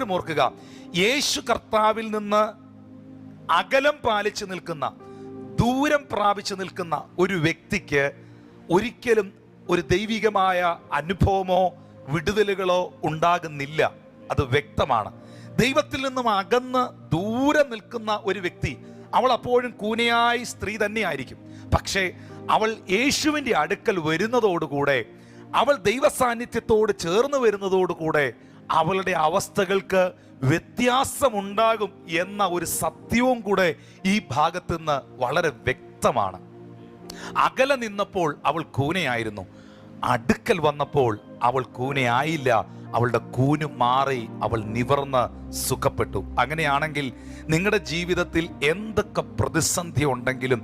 എപ്പോഴും ഓർക്കുക, യേശു കർത്താവിൽ നിന്ന് അകലം പാലിച്ചു നിൽക്കുന്ന, ദൂരം പ്രാപിച്ചു നിൽക്കുന്ന ഒരു വ്യക്തിക്ക് ഒരിക്കലും ഒരു ദൈവികമായ അനുഭവമോ വിടുതലുകളോ ഉണ്ടാകുന്നില്ല. അത് വ്യക്തമാണ്. ദൈവത്തിൽ നിന്നും അകന്ന് ദൂരെ നിൽക്കുന്ന ഒരു വ്യക്തി, അവൾ അപ്പോഴും കൂനയായി സ്ത്രീ തന്നെയായിരിക്കും. പക്ഷേ അവൾ യേശുവിൻ്റെ അടുക്കൽ വരുന്നതോടുകൂടെ, അവൾ ദൈവസാന്നിധ്യത്തോട് ചേർന്ന് വരുന്നതോടുകൂടെ അവളുടെ അവസ്ഥകൾക്ക് വ്യത്യാസമുണ്ടാകും എന്ന ഒരു സത്യവും കൂടെ ഈ ഭാഗത്ത് നിന്ന് വളരെ വ്യക്തമാണ്. അകലെ നിന്നപ്പോൾ അവൾ കൂനയായിരുന്നു, അടുക്കൽ വന്നപ്പോൾ അവൾ കൂനയായില്ല. അവളുടെ കൂന് മാറി, അവൾ നിവർന്ന് സുഖപ്പെട്ടു. അങ്ങനെയാണെങ്കിൽ നിങ്ങളുടെ ജീവിതത്തിൽ എന്തൊക്കെ പ്രതിസന്ധി ഉണ്ടെങ്കിലും,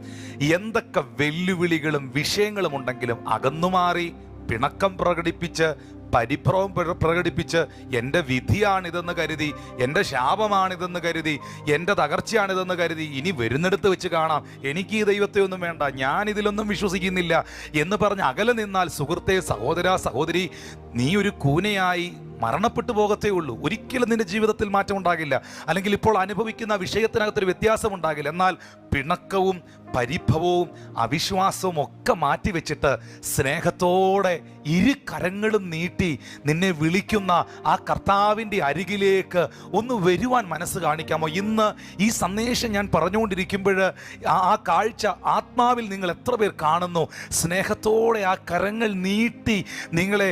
എന്തൊക്കെ വെല്ലുവിളികളും വിഷയങ്ങളും ഉണ്ടെങ്കിലും അകന്നുമാറി പിണക്കം പ്രകടിപ്പിച്ച്, പരിഭ്രമം പ്രകടിപ്പിച്ച്, എൻ്റെ വിധിയാണിതെന്ന് കരുതി, എൻ്റെ ശാപമാണിതെന്ന് കരുതി, എൻ്റെ തകർച്ചയാണിതെന്ന് കരുതി, ഇനി വരുന്നിടത്ത് വെച്ച് കാണാം, എനിക്ക് ഈ ദൈവത്തെ ഒന്നും വേണ്ട, ഞാനിതിലൊന്നും വിശ്വസിക്കുന്നില്ല എന്ന് പറഞ്ഞ് അകലെ നിന്നാൽ, സുഹൃത്തെ, സഹോദര, സഹോദരി, നീ ഒരു കൂനയായി മരണപ്പെട്ടു പോകത്തേ ഉള്ളൂ. ഒരിക്കലും നിന്റെ ജീവിതത്തിൽ മാറ്റം ഉണ്ടാകില്ല. അല്ലെങ്കിൽ ഇപ്പോൾ അനുഭവിക്കുന്ന വിഷയത്തിനകത്തൊരു വ്യത്യാസം ഉണ്ടാകില്ല. എന്നാൽ പിണക്കവും പരിഭവവും അവിശ്വാസവും ഒക്കെ മാറ്റിവെച്ചിട്ട് സ്നേഹത്തോടെ ഇരു കരങ്ങളും നീട്ടി നിന്നെ വിളിക്കുന്ന ആ കർത്താവിൻ്റെ അരികിലേക്ക് ഒന്ന് വരുവാൻ മനസ്സ് കാണിക്കാമോ? ഇന്ന് ഈ സന്ദേശം ഞാൻ പറഞ്ഞുകൊണ്ടിരിക്കുമ്പോൾ ആ കാഴ്ച ആത്മാവിൽ നിങ്ങൾ എത്ര പേർ കാണുന്നു? സ്നേഹത്തോടെ ആ കരങ്ങൾ നീട്ടി നിങ്ങളെ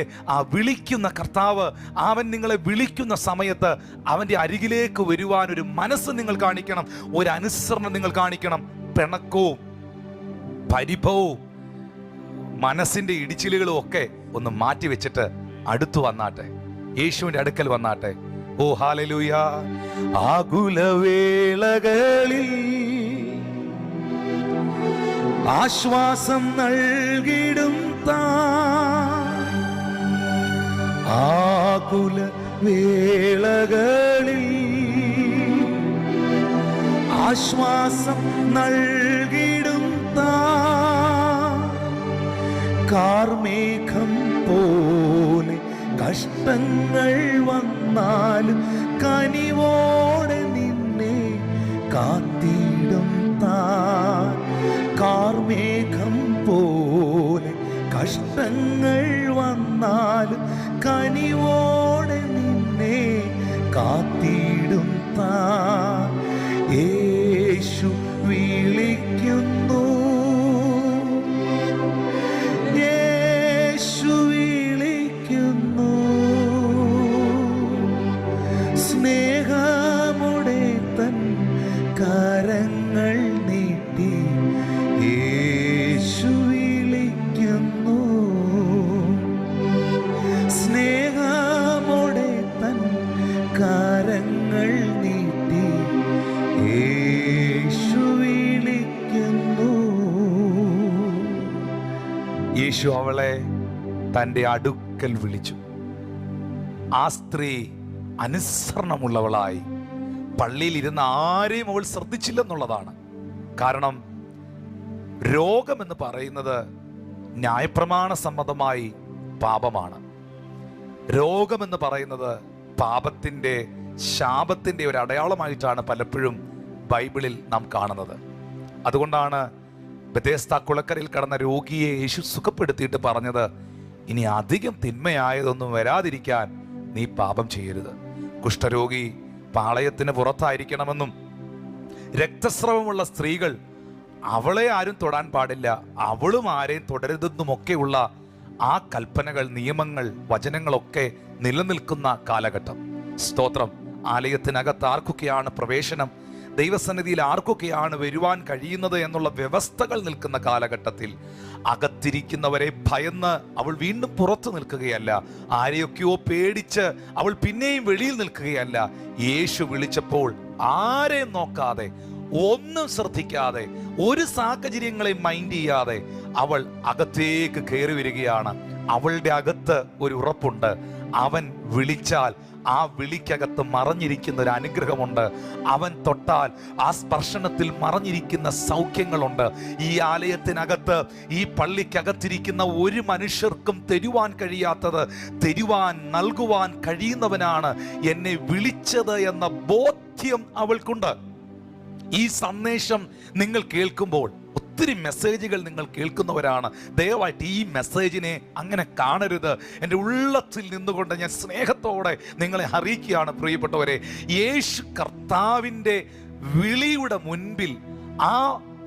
വിളിക്കുന്ന കർത്താവ്, അവൻ നിങ്ങളെ വിളിക്കുന്ന സമയത്ത് അവൻ്റെ അരികിലേക്ക് വരുവാൻ ഒരു മനസ്സ് നിങ്ങൾ കാണിക്കണം, ഒരു അനുസരണം നിങ്ങൾ കാണിക്കണം. പിണക്കവും പരിഭവവും മനസ്സിൻ്റെ ഇടിച്ചിലുകളും ഒക്കെ ഒന്ന് മാറ്റി വെച്ചിട്ട് അടുത്തു വന്നാട്ടെ, യേശുവിൻ്റെ അടുക്കൽ വന്നാട്ടെ. ഓ ഹല്ലേലൂയ. ആകുലവേളകളിൽ ആശ്വാസം നൽകിടും ആകുല വേളകളിൽ ആശ്വാസം നൽകിടും കാർമേഘം പോലെ കഷ്ടങ്ങൾ വന്നാലും കനിവോടെ നിന്നെ കാത്തിടും കാർമേഘം പോലെ കഷ്ടങ്ങൾ വന്നാലും കനിവോടെ നിന്നെ കാത്തിടും യേശു വിളിക്കുന്നു, യേശു വിളിക്കുന്നു, സ്നേഹമുടെ തൻ കരങ്ങൾ നീട്ടി യേശു വിളിക്കുന്നു, സ്നേഹമുടെ തൻ കരങ്ങൾ നീട്ടി യേശു വിളിക്കുന്നു. യേശു അവളെ തൻ്റെ അടുക്കൽ വിളിച്ചു. ആ സ്ത്രീ അനുസരണമുള്ളവളായി പള്ളിയിൽ ഇരുന്ന ആരെയും അവൾ ശ്രദ്ധിച്ചില്ലെന്നുള്ളതാണ്. കാരണം രോഗമെന്ന് പറയുന്നത് ന്യായപ്രമാണ സമ്മതമായി പാപമാണ്. രോഗമെന്ന് പറയുന്നത് പാപത്തിൻ്റെ, ശാപത്തിൻ്റെ ഒരു അടയാളമായിട്ടാണ് പലപ്പോഴും ബൈബിളിൽ നാം കാണുന്നത്. അതുകൊണ്ടാണ് ബെഥേസ്ദ കുളക്കരയിൽ കടന്ന രോഗിയെ യേശു സുഖപ്പെടുത്തിയിട്ട് പറഞ്ഞത്, ഇനി അധികം തിന്മയായതൊന്നും വരാതിരിക്കാൻ നീ പാപം ചെയ്യരുത്. കുഷ്ഠരോഗി പാളയത്തിന് പുറത്തായിരിക്കണമെന്നും രക്തസ്രവമുള്ള സ്ത്രീകൾ അവളെ ആരും തൊടാൻ പാടില്ല, അവളും ആരെയും തുടരുതെന്നുമൊക്കെയുള്ള ആ കൽപ്പനകൾ, നിയമങ്ങൾ, വചനങ്ങളൊക്കെ നിലനിൽക്കുന്ന കാലഘട്ടം. സ്തോത്രം. ആലയത്തിനകത്ത് ആർക്കൊക്കെയാണ് പ്രവേശനം, ദൈവസന്നിധിയിൽ ആർക്കൊക്കെയാണ് വരുവാൻ കഴിയുന്നത് എന്നുള്ള വ്യവസ്ഥകൾ നിൽക്കുന്ന കാലഘട്ടത്തിൽ അകത്തിരിക്കുന്നവരെ ഭയന്ന് അവൾ വീണ്ടും പുറത്തു നിൽക്കുകയല്ല, ആരെയൊക്കെയോ പേടിച്ച് അവൾ പിന്നെയും വെളിയിൽ നിൽക്കുകയല്ല. യേശു വിളിച്ചപ്പോൾ ആരെയും നോക്കാതെ, ഒന്നും ശ്രദ്ധിക്കാതെ, ഒരു സാഹചര്യങ്ങളെയും മൈൻഡ് ചെയ്യാതെ അവൾ അകത്തേക്ക് കയറി വരികയാണ്. അവളുടെ അകത്ത് ഒരു ഉറപ്പുണ്ട്, അവൻ വിളിച്ചാൽ ആ വിളിക്കകത്ത് മറഞ്ഞിരിക്കുന്ന ഒരു അനുഗ്രഹമുണ്ട്. അവൻ തൊട്ടാൽ ആ സ്പർശനത്തിൽ മറഞ്ഞിരിക്കുന്ന സൗഖ്യങ്ങളുണ്ട്. ഈ ആലയത്തിനകത്ത്, ഈ പള്ളിക്കകത്തിരിക്കുന്ന ഒരു മനുഷ്യർക്കും തരുവാൻ കഴിയാത്തത് തരുവാൻ, നൽകുവാൻ കഴിയുന്നവനാണ് എന്നെ വിളിച്ചത് എന്ന ബോധ്യം അവൾക്കുണ്ട്. ഈ സന്ദേശം നിങ്ങൾ കേൾക്കുമ്പോൾ, ഒത്തിരി മെസ്സേജുകൾ നിങ്ങൾ കേൾക്കുന്നവരാണ്, ദയവായിട്ട് ഈ മെസ്സേജിനെ അങ്ങനെ കാണരുത്. എൻ്റെ ഉള്ളത്തിൽ നിന്നുകൊണ്ട് ഞാൻ സ്നേഹത്തോടെ നിങ്ങളെ അറിയിക്കുകയാണ് പ്രിയപ്പെട്ടവരെ, യേശു കർത്താവിൻ്റെ വിളിയുടെ മുൻപിൽ,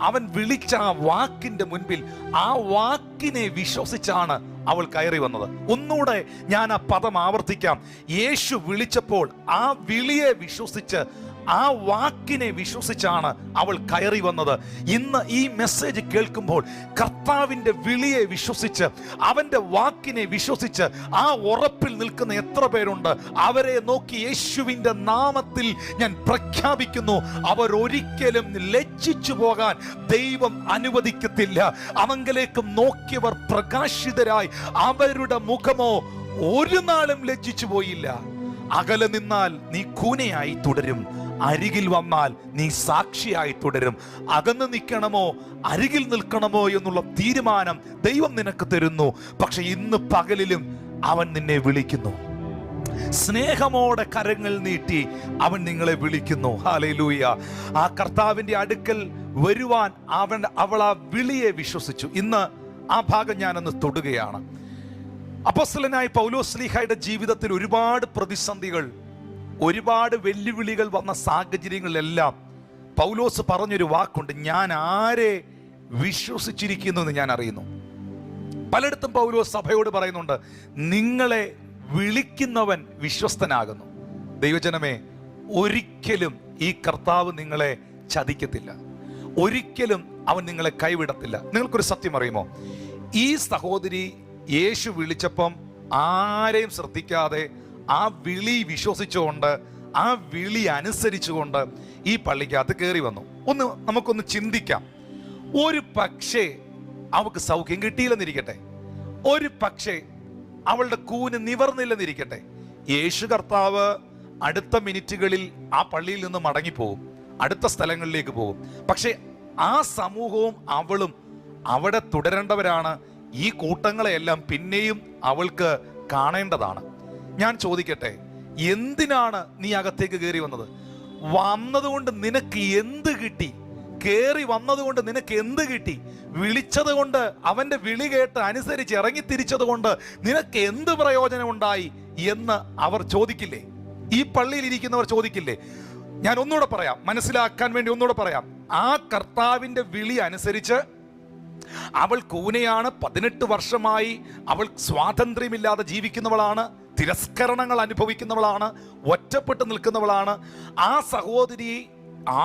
അവൻ വിളിച്ച ആ വാക്കിൻ്റെ മുൻപിൽ, ആ വാക്കിനെ വിശ്വസിച്ചാണ് അവൾ കയറി വന്നത്. ഒന്നുകൂടെ ഞാൻ ആ പദം ആവർത്തിക്കാം. യേശു വിളിച്ചപ്പോൾ ആ വിളിയെ വിശ്വസിച്ച്, ആ വാക്കിനെ വിശ്വസിച്ചാണ് അവൾ കയറി വന്നത്. ഇന്ന് ഈ മെസ്സേജ് കേൾക്കുമ്പോൾ കർത്താവിൻ്റെ വിളിയെ വിശ്വസിച്ച്, അവൻ്റെ വാക്കിനെ വിശ്വസിച്ച് ആ ഉറപ്പിൽ നിൽക്കുന്ന എത്ര പേരുണ്ട്? അവരെ നോക്കി യേശുവിൻ്റെ നാമത്തിൽ ഞാൻ പ്രഖ്യാപിക്കുന്നു, അവരൊരിക്കലും ലജ്ജിച്ചു പോകാൻ ദൈവം അനുവദിക്കത്തില്ല. അവങ്കിലേക്ക് നോക്കിയവർ പ്രകാശിതരായി, അവരുടെ മുഖമോ ഒരു നാളും ലജ്ജിച്ചു പോയില്ല. അകലെ നിന്നാൽ നീ കൂനയായി തുടരും, അരികിൽ വന്നാൽ നീ സാക്ഷിയായി തുടരും. അകന്ന് നിൽക്കണമോ അരികിൽ നിൽക്കണമോ എന്നുള്ള തീരുമാനം ദൈവം നിനക്ക് തരുന്നു. പക്ഷെ ഇന്ന് പകലിലും അവൻ നിന്നെ വിളിക്കുന്നു. സ്നേഹമോടെ കരങ്ങൾ നീട്ടി അവൻ നിങ്ങളെ വിളിക്കുന്നു. ഹല്ലേലൂയ. ആ കർത്താവിൻ്റെ അടുക്കൽ വരുവാൻ അവൾ ആ വിളിയെ വിശ്വസിച്ചു. ഇന്ന് ആ ഭാഗം ഞാനൊന്ന് തൊടുകയാണ്. അപ്പോസ്തലനായ പൗലോസ് ശ്ലീഹായുടെ ജീവിതത്തിൽ ഒരുപാട് പ്രതിസന്ധികൾ, ഒരുപാട് വെല്ലുവിളികൾ വന്ന സാഹചര്യങ്ങളിലെല്ലാം പൗലോസ് പറഞ്ഞൊരു വാക്കുണ്ട്, ഞാൻ ആരെ വിശ്വസിച്ചിരിക്കുന്നു എന്ന് ഞാൻ അറിയുന്നു. പലയിടത്തും പൗലോസ് സഭയോട് പറയുന്നുണ്ട്, നിങ്ങളെ വിളിക്കുന്നവൻ വിശ്വസ്തനാകുന്നു. ദൈവജനമേ, ഒരിക്കലും ഈ കർത്താവ് നിങ്ങളെ ചതിക്കത്തില്ല, ഒരിക്കലും അവൻ നിങ്ങളെ കൈവിടത്തില്ല. നിങ്ങൾക്കൊരു സത്യം അറിയുമോ? ഈ സഹോദരി യേശു വിളിച്ചപ്പം ആരെയും ശ്രദ്ധിക്കാതെ ആ വിളി വിശ്വസിച്ചുകൊണ്ട്, ആ വിളി അനുസരിച്ചുകൊണ്ട് ഈ പള്ളിക്കകത്ത് കയറി വന്നു. നമുക്കൊന്ന് ചിന്തിക്കാം. ഒരു പക്ഷേ അവൾക്ക് സൗഖ്യം കിട്ടിയില്ലെന്നിരിക്കട്ടെ, ഒരു പക്ഷേ അവളുടെ കൂന് നിവർന്നില്ലെന്നിരിക്കട്ടെ, യേശു കർത്താവ് അടുത്ത മിനിറ്റുകളിൽ ആ പള്ളിയിൽ നിന്ന് മടങ്ങിപ്പോകും, അടുത്ത സ്ഥലങ്ങളിലേക്ക് പോകും. പക്ഷെ ആ സമൂഹവും അവളും അവിടെ തുടരേണ്ടവരാണ്. ഈ കൂട്ടങ്ങളെയെല്ലാം പിന്നെയും അവൾക്ക് കാണേണ്ടതാണ്. ഞാൻ ചോദിക്കട്ടെ, എന്തിനാണ് നീ അകത്തേക്ക് കയറി വന്നത്? വന്നതുകൊണ്ട് നിനക്ക് എന്ത് കിട്ടി? കയറി വന്നതുകൊണ്ട് നിനക്ക് എന്ത് കിട്ടി? വിളിച്ചത് കൊണ്ട്, അവന്റെ വിളി കേട്ട് അനുസരിച്ച് ഇറങ്ങി തിരിച്ചത് കൊണ്ട് നിനക്ക് എന്ത് പ്രയോജനം ഉണ്ടായി എന്ന് അവർ ചോദിക്കില്ലേ? ഈ പള്ളിയിൽ ഇരിക്കുന്നവർ ചോദിക്കില്ലേ? ഞാൻ ഒന്നുകൂടെ പറയാം, മനസ്സിലാക്കാൻ വേണ്ടി ഒന്നുകൂടെ പറയാം. ആ കർത്താവിന്റെ വിളി അനുസരിച്ച് അവൾ കൂനയാണ്, 18 വർഷമായി അവൾ സ്വാതന്ത്ര്യമില്ലാതെ ജീവിക്കുന്നവളാണ്, തിരസ്കരണങ്ങൾ അനുഭവിക്കുന്നവളാണ്, ഒറ്റപ്പെട്ട് നിൽക്കുന്നവളാണ്. ആ സഹോദരി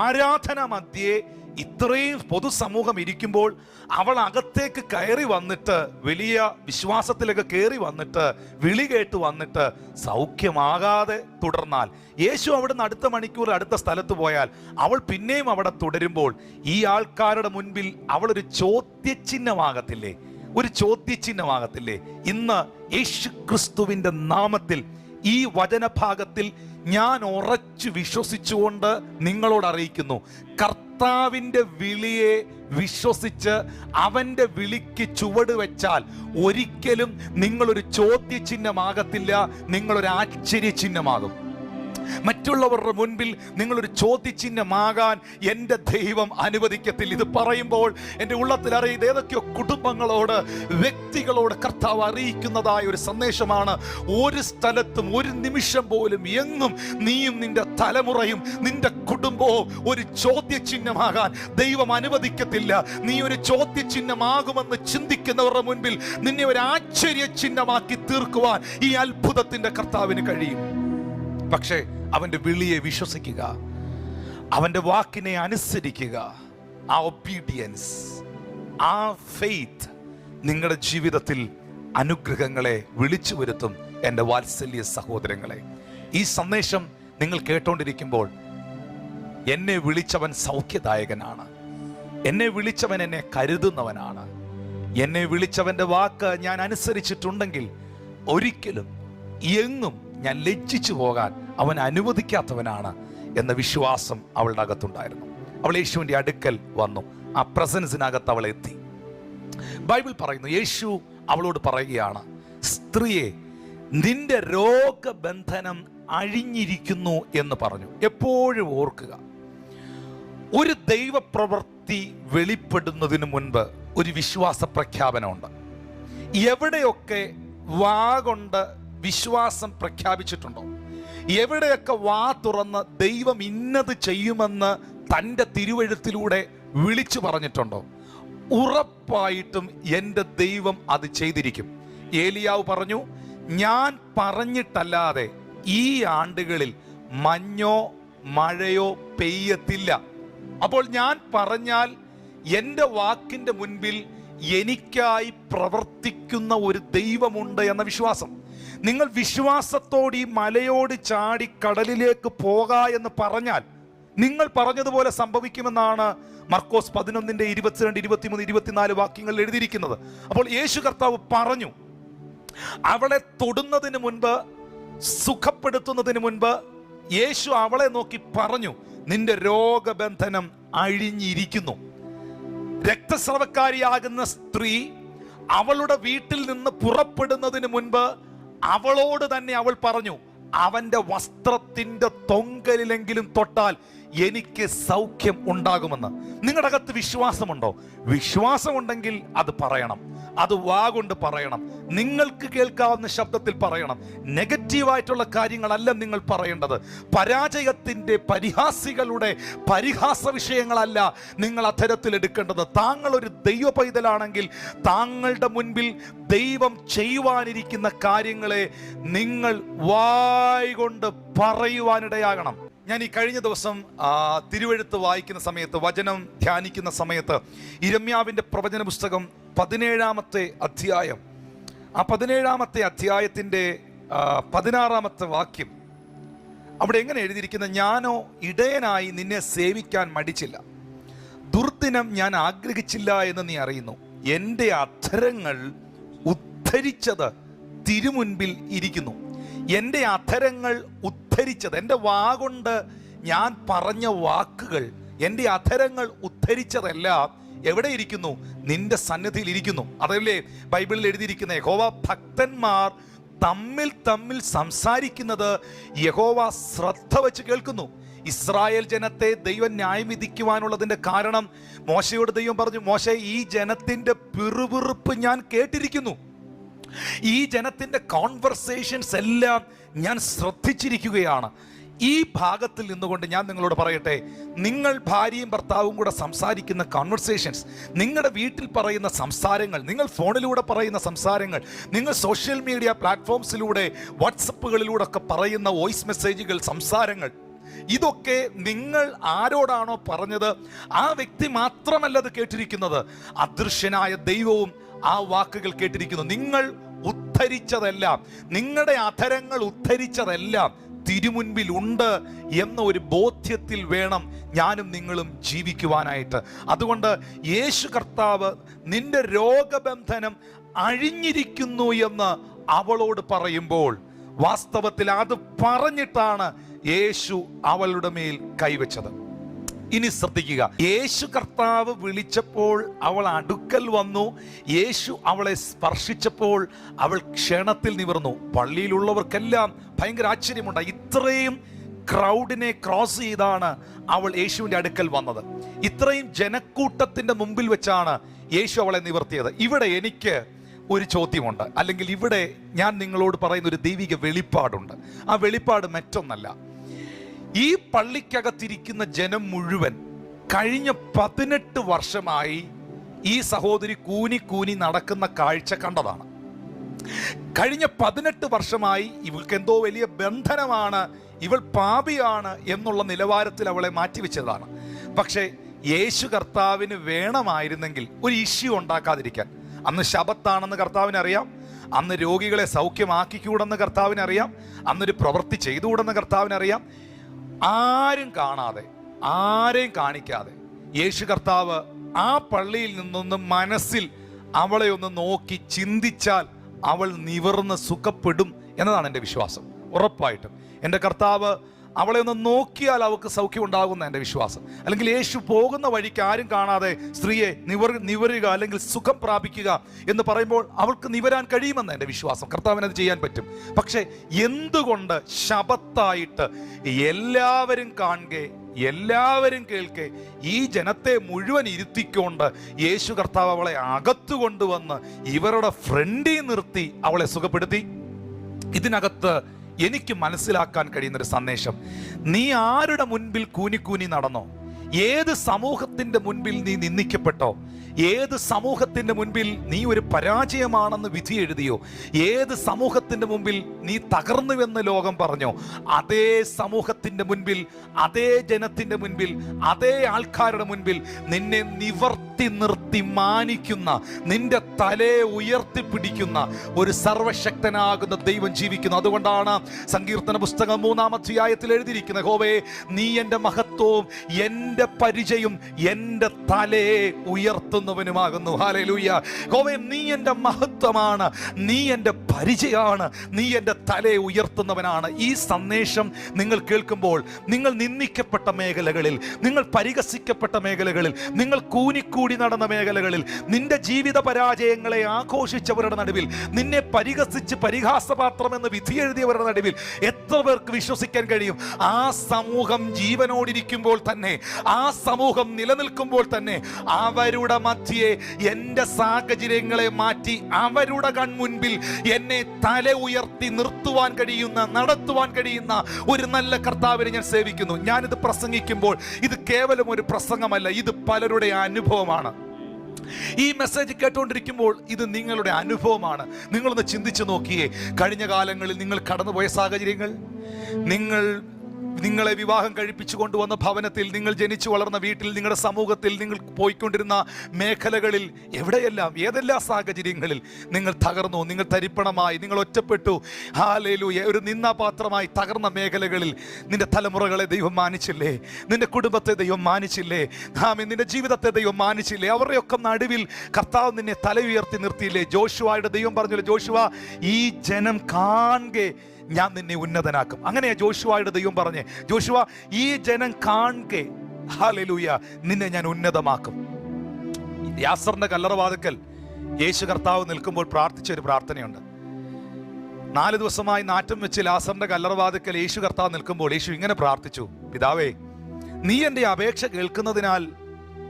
ആരാധന മധ്യേ ഇത്രയും പൊതുസമൂഹം ഇരിക്കുമ്പോൾ അവൾ അകത്തേക്ക് കയറി വന്നിട്ട്, വലിയ വിശ്വാസത്തിലൊക്കെ കയറി വന്നിട്ട്, വിളി കേട്ട് വന്നിട്ട് സൗഖ്യമാകാതെ തുടർന്നാൽ, യേശു അവിടുന്ന് അടുത്ത മണിക്കൂർ അടുത്ത സ്ഥലത്ത് പോയാൽ അവൾ പിന്നെയും അവിടെ തുടരുമ്പോൾ ഈ ആൾക്കാരുടെ മുൻപിൽ അവളൊരു ചോദ്യചിഹ്നമാകത്തില്ലേ? ഒരു ചോദ്യചിഹ്നമാകത്തില്ലേ? ഇന്ന് യേശു ക്രിസ്തുവിൻ്റെ നാമത്തിൽ ഈ വചനഭാഗത്തിൽ ഞാൻ ഉറച്ചു വിശ്വസിച്ചുകൊണ്ട് നിങ്ങളോട് അറിയിക്കുന്നു, കർത്താവിൻ്റെ വിളിയെ വിശ്വസിച്ച് അവൻ്റെ വിളിക്ക് ചുവട് വെച്ചാൽ ഒരിക്കലും നിങ്ങളൊരു ചോദ്യചിഹ്നമാകത്തില്ല, നിങ്ങളൊരു ആശ്ചര്യചിഹ്നമാകും. മറ്റുള്ളവരുടെ മുൻപിൽ നിങ്ങളൊരു ചോദ്യചിഹ്നമാകാൻ എൻ്റെ ദൈവം അനുവദിക്കത്തില്ല. ഇത് പറയുമ്പോൾ എൻ്റെ ഉള്ളത്തിൽ അറിയുന്നത് ഏതൊക്കെയോ കുടുംബങ്ങളോട്, വ്യക്തികളോട് കർത്താവ് അറിയിക്കുന്നതായ ഒരു സന്ദേശമാണ്. ഒരു സ്ഥലത്തും ഒരു നിമിഷം പോലും എങ്ങും നീയും നിന്റെ തലമുറയും നിന്റെ കുടുംബവും ഒരു ചോദ്യചിഹ്നമാകാൻ ദൈവം അനുവദിക്കത്തില്ല. നീ ഒരു ചോദ്യചിഹ്നമാകുമെന്ന് ചിന്തിക്കുന്നവരുടെ മുൻപിൽ നിന്നെ ഒരു ആശ്ചര്യചിഹ്നമാക്കി തീർക്കുവാൻ ഈ അത്ഭുതത്തിന്റെ കർത്താവിന് കഴിയും. പക്ഷേ അവന്റെ വിളിയെ വിശ്വസിക്കുക, അവന്റെ വാക്കിനെ അനുസരിക്കുക. ആ ഒബീഡിയൻസ്, ആ ഫെയ്ത്ത് നിങ്ങളുടെ ജീവിതത്തിൽ അനുഗ്രഹങ്ങളെ വിളിച്ചു വരുത്തും. എൻ്റെ വാത്സല്യ സഹോദരങ്ങളെ, ഈ സന്ദേശം നിങ്ങൾ കേട്ടോണ്ടിരിക്കുമ്പോൾ, എന്നെ വിളിച്ചവൻ സൗഖ്യദായകനാണ്, എന്നെ വിളിച്ചവൻ എന്നെ കരുതുന്നവനാണ്, എന്നെ വിളിച്ചവന്റെ വാക്ക് ഞാൻ അനുസരിച്ചിട്ടുണ്ടെങ്കിൽ ഒരിക്കലും എങ്ങും ഞാൻ ലജ്ജിച്ചു പോകാൻ അവൻ അനുവദിക്കാത്തവനാണ് എന്ന വിശ്വാസം അവളുടെ അകത്തുണ്ടായിരുന്നു. അവൾ യേശുവിൻ്റെ അടുക്കൽ വന്നു. ആ പ്രസൻസിനകത്ത് അവൾ എത്തി. ബൈബിൾ പറയുന്നു, യേശു അവളോട് പറയുകയാണ്, സ്ത്രീയെ, നിന്റെ രോഗബന്ധനം അഴിഞ്ഞിരിക്കുന്നു എന്ന് പറഞ്ഞു. എപ്പോഴും ഓർക്കുക, ഒരു ദൈവപ്രവൃത്തി വെളിപ്പെടുന്നതിന് മുൻപ് ഒരു വിശ്വാസ പ്രഖ്യാപനമുണ്ട്. എവിടെയൊക്കെ വാ കൊണ്ട് വിശ്വാസം പ്രഖ്യാപിച്ചിട്ടുണ്ടോ, എവിടെയൊക്കെ വാ തുറന്ന് ദൈവം ഇന്നത് ചെയ്യുമെന്ന് തൻ്റെ തിരുവെഴുത്തിലൂടെ വിളിച്ചു പറഞ്ഞിട്ടുണ്ടോ, ഉറപ്പായിട്ടും എൻ്റെ ദൈവം അത് ചെയ്തിരിക്കും. ഏലിയാവ് പറഞ്ഞു, ഞാൻ പറഞ്ഞിട്ടല്ലാതെ ഈ ആണ്ടുകളിൽ മഞ്ഞോ മഴയോ പെയ്യത്തില്ല. അപ്പോൾ ഞാൻ പറഞ്ഞാൽ എൻ്റെ വാക്കിൻ്റെ മുൻപിൽ എനിക്കായി പ്രവർത്തിക്കുന്ന ഒരു ദൈവമുണ്ട് എന്ന വിശ്വാസം. നിങ്ങൾ വിശ്വാസത്തോടെ ഈ മലയോട് ചാടി കടലിലേക്ക് പോകാ എന്ന് പറഞ്ഞാൽ നിങ്ങൾ പറഞ്ഞതുപോലെ സംഭവിക്കുമെന്നാണ് മർക്കോസ് 11:22, 23, 24 വാക്യങ്ങളിൽ എഴുതിയിരിക്കുന്നത്. അപ്പോൾ യേശു കർത്താവ് പറഞ്ഞു, അവളെ തൊടുന്നതിന് മുൻപ്, സുഖപ്പെടുത്തുന്നതിന് മുൻപ് യേശു അവളെ നോക്കി പറഞ്ഞു, നിന്റെ രോഗബന്ധനം അഴിഞ്ഞിരിക്കുന്നു. രക്തസ്രവക്കാരിയാകുന്ന സ്ത്രീ അവളുടെ വീട്ടിൽ നിന്ന് പുറപ്പെടുന്നതിന് മുൻപ് അവളോട് തന്നെ അവൾ പറഞ്ഞു, അവന്റെ വസ്ത്രത്തിന്റെ തൊങ്കലിലെങ്കിലും തൊട്ടാൽ എനിക്ക് സൗഖ്യം ഉണ്ടാകുമെന്ന്. നിങ്ങളുടെ അകത്ത് വിശ്വാസമുണ്ടോ? വിശ്വാസമുണ്ടെങ്കിൽ അത് പറയണം, അത് വാ കൊണ്ട് പറയണം, നിങ്ങൾക്ക് കേൾക്കാവുന്ന ശബ്ദത്തിൽ പറയണം. നെഗറ്റീവായിട്ടുള്ള കാര്യങ്ങളല്ല നിങ്ങൾ പറയേണ്ടത്. പരാജയത്തിൻ്റെ, പരിഹാസികളുടെ പരിഹാസ വിഷയങ്ങളല്ല നിങ്ങൾ അത്തരത്തിൽ എടുക്കേണ്ടത്. താങ്കൾ ഒരു ദൈവ പൈതലാണെങ്കിൽ താങ്കളുടെ മുൻപിൽ ദൈവം ചെയ്യുവാനിരിക്കുന്ന കാര്യങ്ങളെ നിങ്ങൾ വായ് കൊണ്ട് പറയുവാനിടയാകണം. ഞാൻ ഈ കഴിഞ്ഞ ദിവസം തിരുവെഴുത്ത് വായിക്കുന്ന സമയത്ത്, വചനം ധ്യാനിക്കുന്ന സമയത്ത്, ഇരമ്യാവിൻ്റെ പ്രവചന പുസ്തകം 17-ാമത്തെ അധ്യായം, ആ 17-ാമത്തെ അധ്യായത്തിൻ്റെ 16-ാമത്തെ വാക്യം, അവിടെ എങ്ങനെ എഴുതിയിരിക്കുന്നത്, ഞാനോ ഇടയനായി നിന്നെ സേവിക്കാൻ മടിച്ചില്ല, ദുർദിനം ഞാൻ ആഗ്രഹിച്ചില്ല എന്ന് നീ അറിയുന്നു. എൻ്റെ അധരങ്ങൾ ഉദ്ധരിച്ചത് തിരുമുൻപിൽ ഇരിക്കുന്നു. എൻ്റെ അധരങ്ങൾ ഉദ്ധരിച്ചത്, എൻ്റെ വാ കൊണ്ട് ഞാൻ പറഞ്ഞ വാക്കുകൾ, എൻ്റെ അധരങ്ങൾ ഉദ്ധരിച്ചതെല്ലാം എവിടെ ഇരിക്കുന്നു? നിന്റെ സന്നിധിയിൽ ഇരിക്കുന്നു. അതല്ലേ ബൈബിളിൽ എഴുതിയിരിക്കുന്ന, യഹോവ ഭക്തന്മാർ തമ്മിൽ തമ്മിൽ സംസാരിക്കുന്നത് യഹോവ ശ്രദ്ധ വെച്ച് കേൾക്കുന്നു. ഇസ്രായേൽ ജനത്തെ ദൈവം ന്യായം വിധിക്കുവാനുള്ളതിൻ്റെ കാരണം, മോശയോട് ദൈവം പറഞ്ഞു, മോശെ, ഈ ജനത്തിൻ്റെ പിറുപിറുപ്പ് ഞാൻ കേട്ടിരിക്കുന്നു, ഈ ജനത്തിൻ്റെ കോൺവെർസേഷൻസ് എല്ലാം ഞാൻ ശ്രദ്ധിച്ചിരിക്കുകയാണ്. ഈ ഭാഗത്തിൽ നിന്നുകൊണ്ട് ഞാൻ നിങ്ങളോട് പറയട്ടെ, നിങ്ങൾ ഭാര്യയും ഭർത്താവും കൂടെ സംസാരിക്കുന്ന കോൺവെർസേഷൻസ്, നിങ്ങളുടെ വീട്ടിൽ പറയുന്ന സംസാരങ്ങൾ, നിങ്ങൾ ഫോണിലൂടെ പറയുന്ന സംസാരങ്ങൾ, നിങ്ങൾ സോഷ്യൽ മീഡിയ പ്ലാറ്റ്ഫോംസിലൂടെ, വാട്സപ്പുകളിലൂടെ ഒക്കെ പറയുന്ന വോയിസ് മെസ്സേജുകൾ, സംസാരങ്ങൾ, ഇതൊക്കെ നിങ്ങൾ ആരോടാണോ പറഞ്ഞത് ആ വ്യക്തി മാത്രമല്ല അത് കേട്ടിരിക്കുന്നത്, അദൃശ്യനായ ദൈവവും ആ വാക്കുകൾ കേട്ടിരിക്കുന്നു. നിങ്ങൾ ഉദ്ധരിച്ചതെല്ലാം, നിങ്ങളുടെ അധരങ്ങൾ ഉദ്ധരിച്ചതെല്ലാം തിരുമുൻപിൽ ഉണ്ട് എന്ന ഒരു ബോധ്യത്തിൽ വേണം ഞാനും നിങ്ങളും ജീവിക്കുവാനായിട്ട്. അതുകൊണ്ട് യേശു കർത്താവ് നിന്റെ രോഗബന്ധനം അഴിഞ്ഞിരിക്കുന്നു എന്ന് അവളോട് പറയുമ്പോൾ, വാസ്തവത്തിൽ അത് പറഞ്ഞിട്ടാണ് യേശു അവളുടെ മേൽ കൈവച്ചത്. ഇനി ശ്രദ്ധിക്കുക, യേശു കർത്താവ് വിളിച്ചപ്പോൾ അവൾ അടുക്കൽ വന്നു. യേശു അവളെ സ്പർശിച്ചപ്പോൾ അവൾ ക്ഷണത്തിൽ നിവർന്നു. പള്ളിയിലുള്ളവർക്കെല്ലാം ഭയങ്കര ആശ്ചര്യമുണ്ടായി. ഇത്രയും ക്രൗഡിനെ ക്രോസ് ചെയ്താണ് അവൾ യേശുവിൻ്റെ അടുക്കൽ വന്നത്. ഇത്രയും ജനക്കൂട്ടത്തിൻ്റെ മുമ്പിൽ വെച്ചാണ് യേശു അവളെ നിവർത്തിയത്. ഇവിടെ എനിക്ക് ഒരു ചോദ്യമുണ്ട്, അല്ലെങ്കിൽ ഇവിടെ ഞാൻ നിങ്ങളോട് പറയുന്ന ഒരു ദൈവിക വെളിപ്പാടുണ്ട്. ആ വെളിപ്പാട് മറ്റൊന്നല്ല, ഈ പള്ളിക്കകത്തിരിക്കുന്ന ജനം മുഴുവൻ കഴിഞ്ഞ 18 വർഷമായി ഈ സഹോദരി കൂനി കൂനി നടക്കുന്ന കാഴ്ച കണ്ടതാണ്. കഴിഞ്ഞ 18 വർഷമായി ഇവൾക്ക് എന്തോ വലിയ ബന്ധനമാണ്, ഇവൾ പാപിയാണ് എന്നുള്ള നിലവാരത്തിൽ അവളെ മാറ്റിവെച്ചതാണ്. പക്ഷേ യേശു കർത്താവിന് വേണമായിരുന്നെങ്കിൽ ഒരു ഇഷ്യൂ ഉണ്ടാക്കാതിരിക്കാൻ. അന്ന് ശബത്താണെന്ന് കർത്താവിന് അറിയാം, അന്ന് രോഗികളെ സൗഖ്യമാക്കിക്കൂടെന്ന് കർത്താവിന് അറിയാം, അന്നൊരു പ്രവൃത്തി ചെയ്തുകൂടെന്ന് കർത്താവിന് അറിയാം. ആരും കാണാതെ, ആരെയും കാണിക്കാതെ യേശു കർത്താവ് ആ പള്ളിയിൽ നിന്നൊന്ന് മനസ്സിൽ അവളെ ഒന്ന് നോക്കി ചിന്തിച്ചാൽ അവൾ നിവർന്ന് സുഖപ്പെടും എന്നതാണ് എൻ്റെ വിശ്വാസം. ഉറപ്പായിട്ടും എൻ്റെ കർത്താവ് അവളെ ഒന്ന് നോക്കിയാൽ അവൾക്ക് സൗഖ്യം ഉണ്ടാകുന്ന എൻ്റെ വിശ്വാസം. അല്ലെങ്കിൽ യേശു പോകുന്ന വഴിക്ക് ആരും കാണാതെ സ്ത്രീയെ നിവരുക അല്ലെങ്കിൽ സുഖം പ്രാപിക്കുക എന്ന് പറയുമ്പോൾ അവൾക്ക് നിവരാൻ കഴിയുമെന്ന് എൻ്റെ വിശ്വാസം. കർത്താവിന് അത് ചെയ്യാൻ പറ്റും. പക്ഷേ എന്തുകൊണ്ട് ശബത്തായിട്ട് എല്ലാവരും കാണുക, എല്ലാവരും കേൾക്കെ, ഈ ജനത്തെ മുഴുവൻ ഇരുത്തിക്കൊണ്ട് യേശു കർത്താവ് അവളെ അകത്തു കൊണ്ടുവന്ന് ഇവരുടെ ഫ്രണ്ടിൽ നിർത്തി അവളെ സുഖപ്പെടുത്തി? ഇതിനകത്ത് എനിക്ക് മനസ്സിലാക്കാൻ കഴിയുന്നൊരു സന്ദേശം, നീ ആരുടെ മുൻപിൽ കൂനി നടന്നോ, ഏത് സമൂഹത്തിന്റെ മുൻപിൽ നീ നിന്ദിക്കപ്പെട്ടോ, ഏത് സമൂഹത്തിന്റെ മുൻപിൽ നീ ഒരു പരാജയമാണെന്ന് വിധി എഴുതിയോ, ഏത് സമൂഹത്തിന്റെ മുൻപിൽ നീ തകർന്നുവെന്ന് ലോകം പറഞ്ഞോ, അതേ സമൂഹത്തിന്റെ മുൻപിൽ, അതേ ജനത്തിന്റെ മുൻപിൽ, അതേ ആൾക്കാരുടെ മുൻപിൽ നിന്നെ നിവർത്തി നിർത്തി മാനിക്കുന്ന, നിന്റെ തലയെ ഉയർത്തിപ്പിടിക്കുന്ന ഒരു സർവശക്തനാകുന്ന ദൈവം ജീവിക്കുന്നു. അതുകൊണ്ടാണ് സങ്കീർത്തന പുസ്തകം 3-ാം അധ്യായത്തിൽ എഴുതിയിരിക്കുന്നത്, യഹോവേ നീ എൻ്റെ മഹത്വവും എൻ്റെ പരിചയം എൻ്റെ തലയെ ഉയർത്തുന്നവനുമാകുന്നു. ഹല്ലേലൂയ. യഹോവേ നീ എൻ്റെ മഹത്വമാണ്, നീ എൻ്റെ പരിചയമാണ്, നീ എൻ്റെ തലയെ ഉയർത്തുന്നവനാണ്. ഈ സന്ദേശം നിങ്ങൾ കേൾക്കുമ്പോൾ, നിങ്ങൾ നിന്ദിക്കപ്പെട്ട മേഖലകളിൽ, നിങ്ങൾ പരിഹസിക്കപ്പെട്ട മേഖലകളിൽ, നിങ്ങൾ കൂനിക്കൂടി നടന്ന മേഖലകളിൽ, നിന്റെ ജീവിത പരാജയങ്ങളെ ആഘോഷിച്ചവരുടെ നടുവിൽ, നിന്നെ പരിഹസിച്ച് പരിഹാസപാത്രമെന്ന് വിധി എഴുതിയവരുടെ നടുവിൽ എത്ര പേർക്ക് വിശ്വസിക്കാൻ കഴിയും? ആ സമൂഹം ജീവനോടിരിക്കുമ്പോൾ തന്നെ, ആ സമൂഹം നിലനിൽക്കുമ്പോൾ തന്നെ, അവരുടെ മധ്യേ എൻ്റെ സാഹചര്യങ്ങളെ മാറ്റി അവരുടെ കൺമുൻപിൽ എന്നെ തല ഉയർത്തി നിർത്തുവാൻ കഴിയുന്ന, നടത്തുവാൻ കഴിയുന്ന ഒരു നല്ല കർത്താവിനെ ഞാൻ സേവിക്കുന്നു. ഞാനിത് പ്രസംഗിക്കുമ്പോൾ ഇത് കേവലം ഒരു പ്രസംഗമല്ല, ഇത് പലരുടെ അനുഭവമാണ്. ഈ മെസ്സേജ് കേട്ടുകൊണ്ടിരിക്കുമ്പോൾ ഇത് നിങ്ങളുടെ അനുഭവമാണ്. നിങ്ങളൊന്ന് ചിന്തിച്ചു നോക്കിയേ, കഴിഞ്ഞ കാലങ്ങളിൽ നിങ്ങൾ കടന്നുപോയ സാഹചര്യങ്ങൾ, നിങ്ങളെ വിവാഹം കഴിപ്പിച്ചു കൊണ്ടുവന്ന ഭവനത്തിൽ, നിങ്ങൾ ജനിച്ചു വളർന്ന വീട്ടിൽ, നിങ്ങളുടെ സമൂഹത്തിൽ, നിങ്ങൾ പോയിക്കൊണ്ടിരുന്ന മേഖലകളിൽ, എവിടെയെല്ലാം, ഏതെല്ലാം സാഹചര്യങ്ങളിൽ നിങ്ങൾ തകർന്നു, നിങ്ങൾ തരിപ്പണമായി, നിങ്ങൾ ഒറ്റപ്പെട്ടു, ഹല്ലേലൂയ, ഒരു നിന്ദാപാത്രമായി തകർന്ന മേഖലകളിൽ നിന്റെ തലമുറകളെ ദൈവം മാനിച്ചില്ലേ? നിന്റെ കുടുംബത്തെ ദൈവം മാനിച്ചില്ലേ? നിന്റെ ജീവിതത്തെ ദൈവം മാനിച്ചില്ലേ? അവരുടെയൊക്കെ നടുവിൽ കർത്താവ് നിന്നെ തല ഉയർത്തി നിർത്തിയില്ലേ? ജോഷുവയുടെ ദൈവം പറഞ്ഞില്ലേ, ജോഷുവ ഈ ജനം കാണെ ഞാൻ നിന്നെ ഉന്നതനാക്കും. അങ്ങനെയാ ജോഷുവയുടെ ദൈവം പറഞ്ഞേ, ജോഷുവ ഈ ജനം കാണെ, ഹല്ലേലൂയ, നിന്നെ ഞാൻ ഉന്നതമാക്കും. യാസറിന്റെ കല്ലറവാതിക്കൽ യേശു കർത്താവ് നിൽക്കുമ്പോൾ പ്രാർത്ഥിച്ച ഒരു പ്രാർത്ഥനയുണ്ട്. 4 ദിവസമായി നാറ്റം വെച്ച് ലാസറിന്റെ കല്ലറവാതിക്കൽ യേശു കർത്താവ് നിൽക്കുമ്പോൾ യേശു ഇങ്ങനെ പ്രാർത്ഥിച്ചു, പിതാവേ നീ എൻ്റെ അപേക്ഷ കേൾക്കുന്നതിനാൽ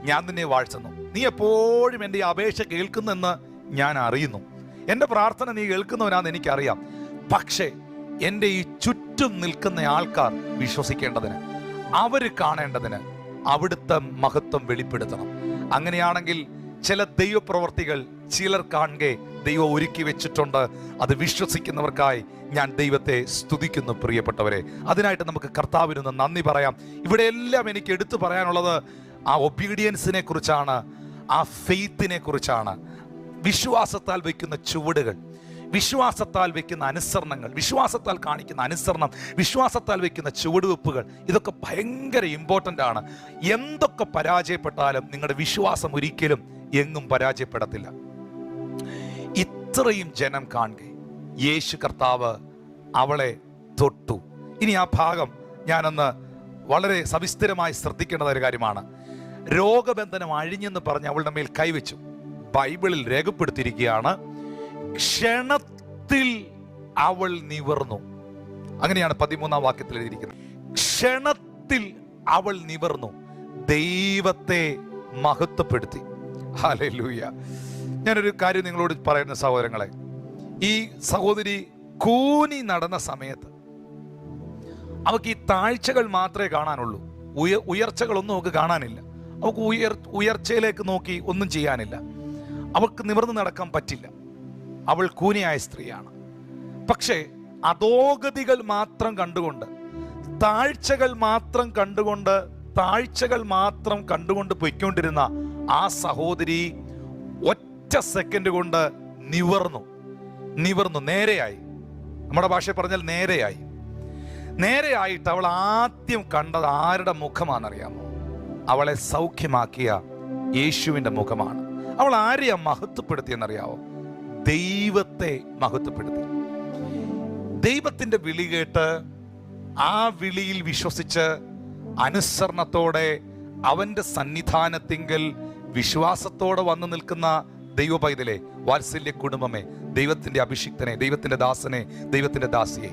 ഞാൻ നിന്നെ വാഴ്ത്തുന്നു. നീ എപ്പോഴും എൻ്റെ അപേക്ഷ കേൾക്കുന്നെന്ന് ഞാൻ അറിയുന്നു. എൻ്റെ പ്രാർത്ഥന നീ കേൾക്കുന്നവനാന്ന് എനിക്കറിയാം. പക്ഷേ എൻ്റെ ഈ ചുറ്റും നിൽക്കുന്ന ആൾക്കാർ വിശ്വസിക്കേണ്ടതിന്, അവർ കാണേണ്ടതിന് അവിടുത്തെ മഹത്വം വെളിപ്പെടുത്തണം. അങ്ങനെയാണെങ്കിൽ ചില ദൈവപ്രവർത്തികൾ ചിലർ കാണെ ദൈവം ഒരുക്കി വെച്ചിട്ടുണ്ട്. അത് വിശ്വസിക്കുന്നവർക്കായി ഞാൻ ദൈവത്തെ സ്തുതിക്കുന്നു പ്രിയപ്പെട്ടവരെ. അതിനായിട്ട് നമുക്ക് കർത്താവിനൊന്ന് നന്ദി പറയാം. ഇവിടെ എല്ലാം എനിക്ക് എടുത്തു പറയാനുള്ളത് ആ ഒബീഡിയൻസിനെ കുറിച്ചാണ്, ആ ഫെയ്ത്തിനെ കുറിച്ചാണ്. വിശ്വാസത്താൽ വയ്ക്കുന്ന ചുവടുകൾ, വിശ്വാസത്താൽ വയ്ക്കുന്ന അനുസരണങ്ങൾ, വിശ്വാസത്താൽ കാണിക്കുന്ന അനുസരണം, വിശ്വാസത്താൽ വയ്ക്കുന്ന ചുവടുവെപ്പുകൾ, ഇതൊക്കെ ഭയങ്കര ഇമ്പോർട്ടൻ്റ് ആണ്. എന്തൊക്കെ പരാജയപ്പെട്ടാലും നിങ്ങളുടെ വിശ്വാസം ഒരിക്കലും എങ്ങും പരാജയപ്പെടത്തില്ല. ഇത്രയും ജനം കാണെ യേശു കർത്താവ് അവളെ തൊട്ടു. ഇനി ആ ഭാഗം ഞാനൊന്ന് വളരെ സവിസ്തരമായി ശ്രദ്ധിക്കേണ്ട ഒരു കാര്യമാണ്. രോഗബന്ധനം അഴിഞ്ഞെന്ന് പറഞ്ഞ് അവളുടെ മേൽ കൈവച്ചു. ബൈബിളിൽ രേഖപ്പെടുത്തിയിരിക്കുകയാണ്, ക്ഷണത്തിൽ അവൾ നിവർന്നു. അങ്ങനെയാണ് 13-ാം വാക്യത്തിൽ എഴുതിയിരിക്കുന്നത്. ക്ഷണത്തിൽ അവൾ നിവർന്നു, ദൈവത്തെ മഹത്വപ്പെടുത്തി. ഹല്ലേലൂയ. ഞാനൊരു കാര്യം നിങ്ങളോട് പറയുന്ന സഹോദരങ്ങളെ, ഈ സഹോദരി കൂനി നടന്ന സമയത്ത് അവൾക്ക് ഈ താഴ്ചകൾ മാത്രമേ കാണാനുള്ളൂ, ഉയർച്ചകളൊന്നും അവൾക്ക് കാണാനില്ല. അവൾക്ക് ഉയർച്ചയിലേക്ക് നോക്കി ഒന്നും ചെയ്യാനില്ല. അവൾക്ക് നിവർന്ന് നടക്കാൻ പറ്റില്ല. അവൾ കൂനിയായ സ്ത്രീയാണ്. പക്ഷേ അധോഗതികൾ മാത്രം കണ്ടുകൊണ്ട്, താഴ്ചകൾ മാത്രം കണ്ടുകൊണ്ട് പൊയ്ക്കൊണ്ടിരുന്ന ആ സഹോദരി ഒറ്റ സെക്കൻഡ് കൊണ്ട് നിവർന്നു, നേരെയായി. നമ്മുടെ ഭാഷയിൽ പറഞ്ഞാൽ നേരെയായിട്ട് അവൾ ആദ്യം കണ്ടത് ആരുടെ മുഖമാണെന്നറിയാമോ? അവളെ സൗഖ്യമാക്കിയ യേശുവിൻ്റെ മുഖമാണ്. അവൾ ആരെയാ മഹത്വപ്പെടുത്തിയെന്നറിയാവോ? ദൈവത്തെ മഹത്വപ്പെടുത്തി. ദൈവത്തിൻ്റെ വിളി കേട്ട് ആ വിളിയിൽ വിശ്വസിച്ച് അനുസരണത്തോടെ അവൻ്റെ സന്നിധാനത്തിങ്കൽ വിശ്വാസത്തോടെ വന്നു നിൽക്കുന്ന ദൈവ പൈതലെ, വാത്സല്യ കുടുംബമേ, ദൈവത്തിൻ്റെ അഭിഷിക്തനെ, ദൈവത്തിൻ്റെ ദാസനെ, ദൈവത്തിൻ്റെ ദാസിയെ,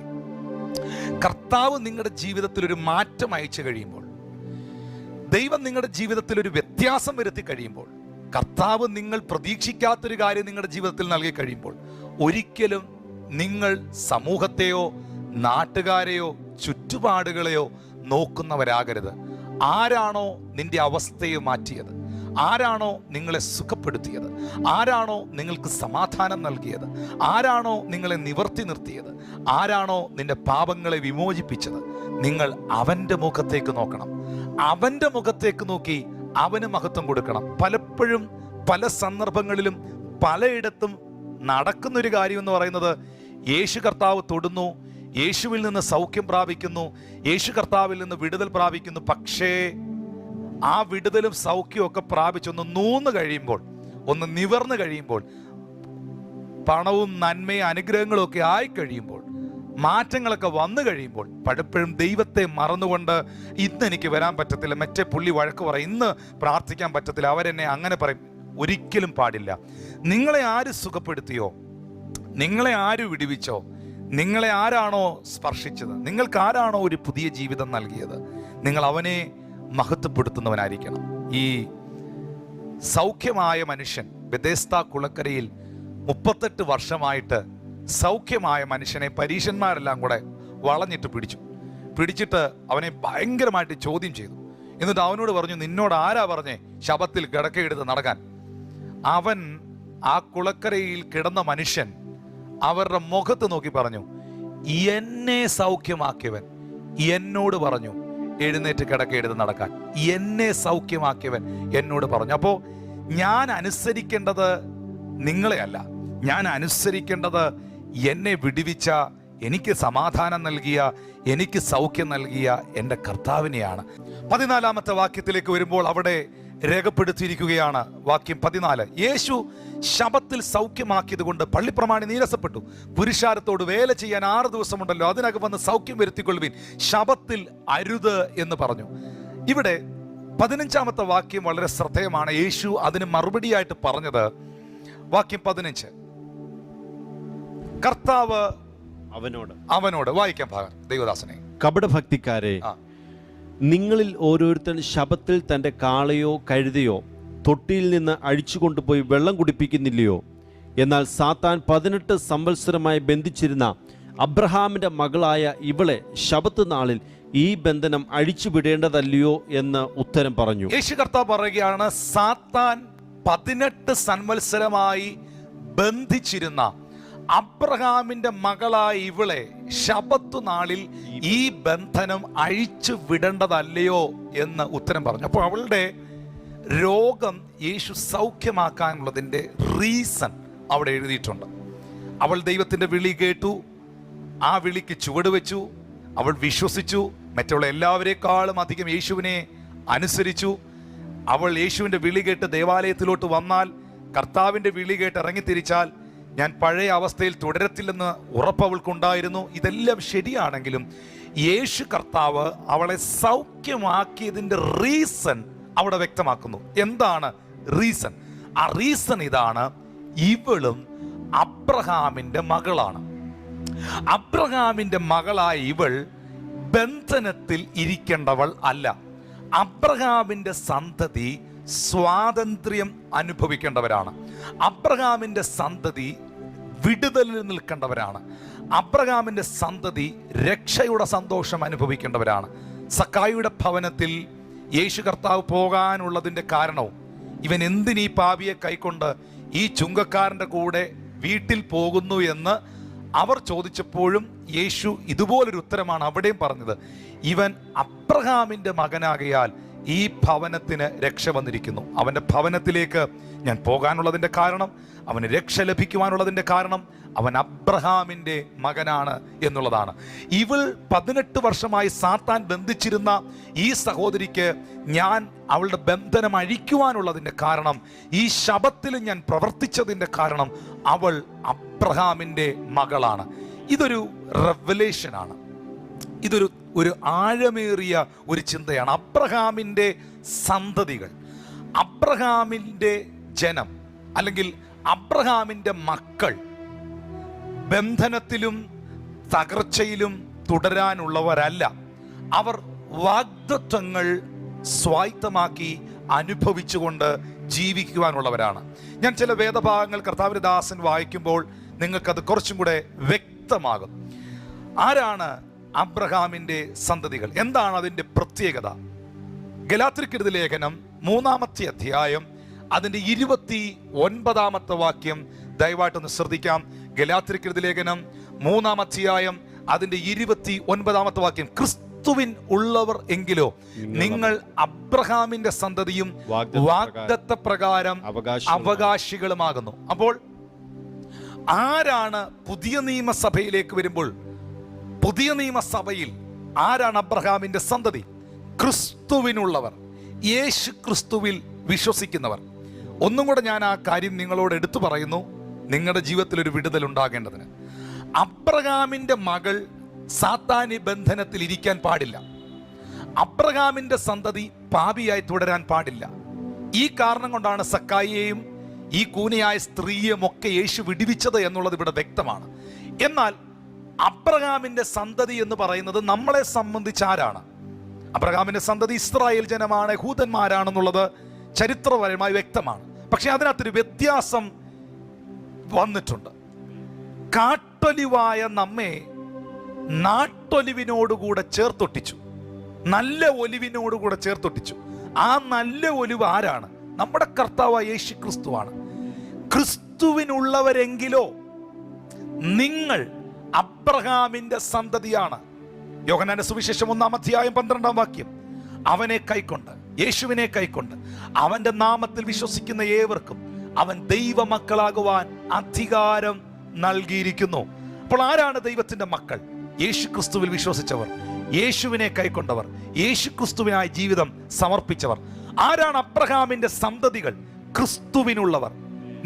കർത്താവ് നിങ്ങളുടെ ജീവിതത്തിൽ ഒരു മാറ്റം അയച്ചു കഴിയുമ്പോൾ, ദൈവം നിങ്ങളുടെ ജീവിതത്തിൽ ഒരു വ്യത്യാസം വരുത്തി കഴിയുമ്പോൾ, കർത്താവ് നിങ്ങൾ പ്രതീക്ഷിക്കാത്തൊരു കാര്യം നിങ്ങളുടെ ജീവിതത്തിൽ നൽകി കഴിയുമ്പോൾ, ഒരിക്കലും നിങ്ങൾ സമൂഹത്തെയോ നാട്ടുകാരെയോ ചുറ്റുപാടുകളെയോ നോക്കുന്നവരാകരുത്. ആരാണോ നിന്റെ അവസ്ഥയെ മാറ്റിയത്, ആരാണോ നിങ്ങളെ സുഖപ്പെടുത്തിയത്, ആരാണോ നിങ്ങൾക്ക് സമാധാനം നൽകിയത്, ആരാണോ നിങ്ങളെ നിവർത്തി നിർത്തിയത്, ആരാണോ നിന്റെ പാപങ്ങളെ വിമോചിപ്പിച്ചത്, നിങ്ങൾ അവൻ്റെ മുഖത്തേക്ക് നോക്കണം. അവൻ്റെ മുഖത്തേക്ക് നോക്കി അവന് മഹത്വം കൊടുക്കണം. പലപ്പോഴും പല സന്ദർഭങ്ങളിലും പലയിടത്തും നടക്കുന്നൊരു കാര്യം എന്ന് പറയുന്നത്, യേശു കർത്താവ് തൊടുന്നു, യേശുവിൽ നിന്ന് സൗഖ്യം പ്രാപിക്കുന്നു, യേശു കർത്താവിൽ നിന്ന് വിടുതൽ പ്രാപിക്കുന്നു. പക്ഷേ ആ വിടുതലും സൗഖ്യവും ഒക്കെ പ്രാപിച്ചൊന്ന് നൂന്ന് കഴിയുമ്പോൾ, ഒന്ന് നിവർന്നു കഴിയുമ്പോൾ, പണവും നന്മയും അനുഗ്രഹങ്ങളും ഒക്കെ ആയി കഴിയുമ്പോൾ, മാറ്റങ്ങളൊക്കെ വന്നു കഴിയുമ്പോൾ, പലപ്പോഴും ദൈവത്തെ മറന്നുകൊണ്ട് ഇന്ന് എനിക്ക് വരാൻ പറ്റത്തില്ല, മറ്റേ പുള്ളി വഴക്ക് പറയും, ഇന്ന് പ്രാർത്ഥിക്കാൻ പറ്റത്തില്ല, അവരെന്നെ അങ്ങനെ പറയും. ഒരിക്കലും പാടില്ല. നിങ്ങളെ ആര് സുഖപ്പെടുത്തിയോ, നിങ്ങളെ ആര് വിടുവിച്ചോ, നിങ്ങളെ ആരാണോ സ്പർശിച്ചത്, നിങ്ങൾക്ക് ആരാണോ ഒരു പുതിയ ജീവിതം നൽകിയത്, നിങ്ങൾ അവനെ മഹത്വപ്പെടുത്തുന്നവനായിരിക്കണം. ഈ സൗഖ്യമായ മനുഷ്യൻ ബെഥെസ്ദാ കുളക്കരയിൽ 38 വർഷമായിട്ട് സൗഖ്യമായ മനുഷ്യനെ പരീശന്മാരെല്ലാം കൂടെ വളഞ്ഞിട്ട് പിടിച്ചിട്ട് അവനെ ഭയങ്കരമായിട്ട് ചോദ്യം ചെയ്തു. എന്നിട്ട് അവനോട് പറഞ്ഞു, നിന്നോട് ആരാ പറഞ്ഞേ ശബത്തിൽ കിടക്കയെടുത്ത് നടക്കാൻ? അവൻ, ആ കുളക്കരയിൽ കിടന്ന മനുഷ്യൻ അവരുടെ മുഖത്ത് നോക്കി പറഞ്ഞു, എന്നെ സൗഖ്യമാക്കിയവൻ എന്നോട് പറഞ്ഞു എഴുന്നേറ്റ് കിടക്കയെടുത്ത് നടക്കാൻ. എന്നെ സൗഖ്യമാക്കിയവൻ എന്നോട് പറഞ്ഞു. അപ്പോൾ ഞാൻ അനുസരിക്കേണ്ടത് നിങ്ങളെയല്ല, ഞാൻ അനുസരിക്കേണ്ടത് എന്നെ വിടുവിച്ച, എനിക്ക് സമാധാനം നൽകിയ, എനിക്ക് സൗഖ്യം നൽകിയ എൻ്റെ കർത്താവിനെയാണ്. 14-ാമത്തെ വാക്യത്തിലേക്ക് വരുമ്പോൾ അവിടെ രേഖപ്പെടുത്തിയിരിക്കുകയാണ്. വാക്യം 14, യേശു ശബത്തിൽ സൗഖ്യമാക്കിയത് കൊണ്ട് പള്ളിപ്രമാണി നീരസപ്പെട്ടു. പുരുഷാരത്തോട് വേല ചെയ്യാൻ 6 ദിവസമുണ്ടല്ലോ, അതിനകം വന്ന് സൗഖ്യം വരുത്തിക്കൊള്ളുവിൻ, ശബത്തിൽ അരുത് എന്ന് പറഞ്ഞു. ഇവിടെ 15-ാമത്തെ വാക്യം വളരെ ശ്രദ്ധേയമാണ്. യേശു അതിന് മറുപടിയായിട്ട് പറഞ്ഞത്, വാക്യം 15, കർത്താവ് അവനോട് വായിക്കാൻ ഭാഗം ദൈവദാസനെ, കപടഭക്തിക്കാരെ, നിങ്ങളിൽ ഓരോരുത്തൻ ശബത്തിൽ തൻ്റെ കാളയോ കഴുതയോ തൊട്ടിയിൽ നിന്ന് അഴിച്ചുകൊണ്ടുപോയി വെള്ളം കുടിപ്പിക്കുന്നില്ലയോ? എന്നാൽ സാത്താൻ 18 സംവത്സരമായി ബന്ധിച്ചിരുന്ന അബ്രഹാമിൻ്റെ മകളായ ഇവളെ ശബത്ത് നാളിൽ ഈ ബന്ധനം അഴിച്ചുവിടേണ്ടതല്ലയോ എന്ന് ഉത്തരം പറഞ്ഞു. യേശു കർത്താവ് പറയുകയാണ്, സാത്താൻ 18 സംവത്സരമായി ബന്ധിച്ചിരുന്ന അബ്രഹാമിന്റെ മകളായ ഇവളെ ശബത്ത് നാളിൽ ഈ ബന്ധനം അഴിച്ചു വിടേണ്ടതല്ലയോ എന്ന് ഉത്തരം പറഞ്ഞു. അപ്പോൾ അവളുടെ രോഗം യേശു സൗഖ്യമാക്കാനുള്ളതിൻ്റെ റീസൺ അവിടെ എഴുതിയിട്ടുണ്ട്. അവൾ ദൈവത്തിൻ്റെ വിളി കേട്ടു, ആ വിളിക്ക് ചുവട് വെച്ചു, അവൾ വിശ്വസിച്ചു, മറ്റുള്ള എല്ലാവരെക്കാളും അധികം യേശുവിനെ അനുസരിച്ചു. അവൾ യേശുവിൻ്റെ വിളി കേട്ട് ദേവാലയത്തിലോട്ട് വന്നാൽ, കർത്താവിൻ്റെ വിളി കേട്ട് ഇറങ്ങിത്തിരിച്ചാൽ ഞാൻ പഴയ അവസ്ഥയിൽ തുടരത്തില്ലെന്ന് ഉറപ്പ് അവൾക്കുണ്ടായിരുന്നു. ഇതെല്ലാം ശരിയാണെങ്കിലും യേശു കർത്താവ് അവളെ സൗഖ്യമാക്കിയതിൻ്റെ റീസൺ അവിടെ വ്യക്തമാക്കുന്നു. എന്താണ് റീസൺ? ആ റീസൺ ഇതാണ്, ഇവളും അബ്രഹാമിൻ്റെ മകളാണ്. അബ്രഹാമിൻ്റെ മകളായ ഇവൾ ബന്ധനത്തിൽ ഇരിക്കേണ്ടവൾ അല്ല. അബ്രഹാമിൻ്റെ സന്തതി സ്വാതന്ത്ര്യം അനുഭവിക്കേണ്ടവരാണ്. അബ്രഹാമിൻ്റെ സന്തതി വിടുതലിൽ നിൽക്കേണ്ടവരാണ്. അബ്രഹാമിൻ്റെ സന്തതി രക്ഷയുടെ സന്തോഷം അനുഭവിക്കേണ്ടവരാണ്. സക്കായിയുടെ ഭവനത്തിൽ യേശു കർത്താവ് പോകാനുള്ളതിൻ്റെ കാരണവും, ഇവൻ എന്തിനീ പാപിയെ കൈക്കൊണ്ട് ഈ ചുങ്കക്കാരൻ്റെ കൂടെ വീട്ടിൽ പോകുന്നു എന്ന് അവർ ചോദിച്ചപ്പോഴും യേശു ഇതുപോലൊരു ഉത്തരമാണ് അവിടെയും പറഞ്ഞത്. ഇവൻ അബ്രഹാമിൻ്റെ മകനാകയാൽ ഈ ഭവനത്തിന് രക്ഷ വന്നിരിക്കുന്നു. അവൻ്റെ ഭവനത്തിലേക്ക് ഞാൻ പോകാനുള്ളതിൻ്റെ കാരണം, അവന് രക്ഷ ലഭിക്കുവാനുള്ളതിൻ്റെ കാരണം, അവൻ അബ്രഹാമിൻ്റെ മകനാണ് എന്നുള്ളതാണ്. ഇവൾ 18 വർഷമായി സാത്താൻ ബന്ധിച്ചിരുന്ന ഈ സഹോദരിക്ക് ഞാൻ അവളുടെ ബന്ധനം അഴിക്കുവാനുള്ളതിൻ്റെ കാരണം, ഈ ശബത്തിൽ ഞാൻ പ്രവർത്തിച്ചതിൻ്റെ കാരണം, അവൾ അബ്രഹാമിൻ്റെ മകളാണ്. ഇതൊരു റെവലേഷനാണ്. ഇതൊരു ആഴമേറിയ ഒരു ചിന്തയാണ്. അബ്രഹാമിൻ്റെ സന്തതികൾ, അബ്രഹാമിൻ്റെ ജനം, അല്ലെങ്കിൽ അബ്രഹാമിൻ്റെ മക്കൾ ബന്ധനത്തിലും തകർച്ചയിലും തുടരാനുള്ളവരല്ല. അവർ വാഗ്ദത്വങ്ങൾ സ്വായത്തമാക്കി അനുഭവിച്ചുകൊണ്ട് ജീവിക്കുവാനുള്ളവരാണ്. ഞാൻ ചില വേദഭാഗങ്ങൾ കർത്താവിന്റെ ദാസൻ വായിക്കുമ്പോൾ നിങ്ങൾക്കത് കുറച്ചും കൂടെ വ്യക്തമാകും. ആരാണ് അബ്രഹാമിൻ്റെ സന്തതികൾ? എന്താണ് അതിൻ്റെ പ്രത്യേകത? ഗലാത്യർക്കെഴുതിയ ലേഖനം 3-ാമത്തെ അധ്യായം അതിൻ്റെ 29-ാമത്തെ വാക്യം ദയവായിട്ടൊന്ന് ശ്രദ്ധിക്കാം. ഗലാത്യർക്കെഴുതിയ ലേഖനം 3-ാം അധ്യായം അതിൻ്റെ 29-ാമത്തെ വാക്യം, ക്രിസ്തുവിൻ ഉള്ളവർ എങ്കിലോ നിങ്ങൾ അബ്രഹാമിന്റെ സന്തതിയും വാഗ്ദത്ത പ്രകാരം അവകാശികളുമാകുന്നു. അപ്പോൾ ആരാണ് പുതിയ നിയമസഭയിലേക്ക് വരുമ്പോൾ, പുതിയ നിയമസഭയിൽ ആരാണ് അബ്രഹാമിന്റെ സന്തതി? ക്രിസ്തുവിനുള്ളവർ, യേശു ക്രിസ്തുവിൽ വിശ്വസിക്കുന്നവർ. ഒന്നും കൂടെ ഞാൻ ആ കാര്യം നിങ്ങളോട് എടുത്തു പറയുന്നു, നിങ്ങളുടെ ജീവിതത്തിൽ ഒരു വിടുതൽ ഉണ്ടാകേണ്ടതിന്. അബ്രഹാമിന്റെ മകൾ സാത്താനി ബന്ധനത്തിൽ ഇരിക്കാൻ പാടില്ല. അബ്രഹാമിന്റെ സന്തതി പാപിയായി തുടരാൻ പാടില്ല. ഈ കാരണം കൊണ്ടാണ് സക്കായിയെയും ഈ കൂനിയായ സ്ത്രീയും ഒക്കെ യേശു വിടുവിച്ചത് എന്നുള്ളത് ഇവിടെ വ്യക്തമാണ്. എന്നാൽ അബ്രഹാമിന്റെ സന്തതി എന്ന് പറയുന്നത് നമ്മളെ സംബന്ധിച്ച് ആരാണ്? അബ്രഹാമിന്റെ സന്തതി ഇസ്രായേൽ ജനമാണ്, യഹൂദന്മാരാണെന്നുള്ളത് ചരിത്രപരമായി വ്യക്തമാണ്. പക്ഷെ അതിനകത്തൊരു വ്യത്യാസം വന്നിട്ടുണ്ട്. കാട്ടൊലിവായ നമ്മെ നാട്ടൊലിവിനോടുകൂടെ ചേർത്തൊട്ടിച്ചു, നല്ല ഒലിവിനോടുകൂടെ ചേർത്തൊട്ടിച്ചു. ആ നല്ല ഒലിവ് ആരാണ്? നമ്മുടെ കർത്താവായ യേശു ക്രിസ്തുവാണ്. ക്രിസ്തുവിനുള്ളവരെങ്കിലോ നിങ്ങൾ അബ്രഹാമിന്റെ സന്തതിയാണ്. യോഹന്നാന്റെ സുവിശേഷം 1-ാം അധ്യായം 12-ാം വാക്യം, അവനെ കൈക്കൊണ്ട്, യേശുവിനെ കൈക്കൊണ്ട് അവന്റെ നാമത്തിൽ വിശ്വസിക്കുന്ന ഏവർക്കും അവൻ ദൈവമക്കളാകുവാൻ അധികാരം നൽകിയിരിക്കുന്നു. അപ്പോൾ ആരാണ് ദൈവത്തിന്റെ മക്കൾ? യേശു ക്രിസ്തുവിൽ വിശ്വസിച്ചവർ, യേശുവിനെ കൈക്കൊണ്ടവർ, യേശു ക്രിസ്തുവിനായി ജീവിതം സമർപ്പിച്ചവർ. ആരാണ് അബ്രഹാമിന്റെ സന്തതികൾ? ക്രിസ്തുവിനുള്ളവർ.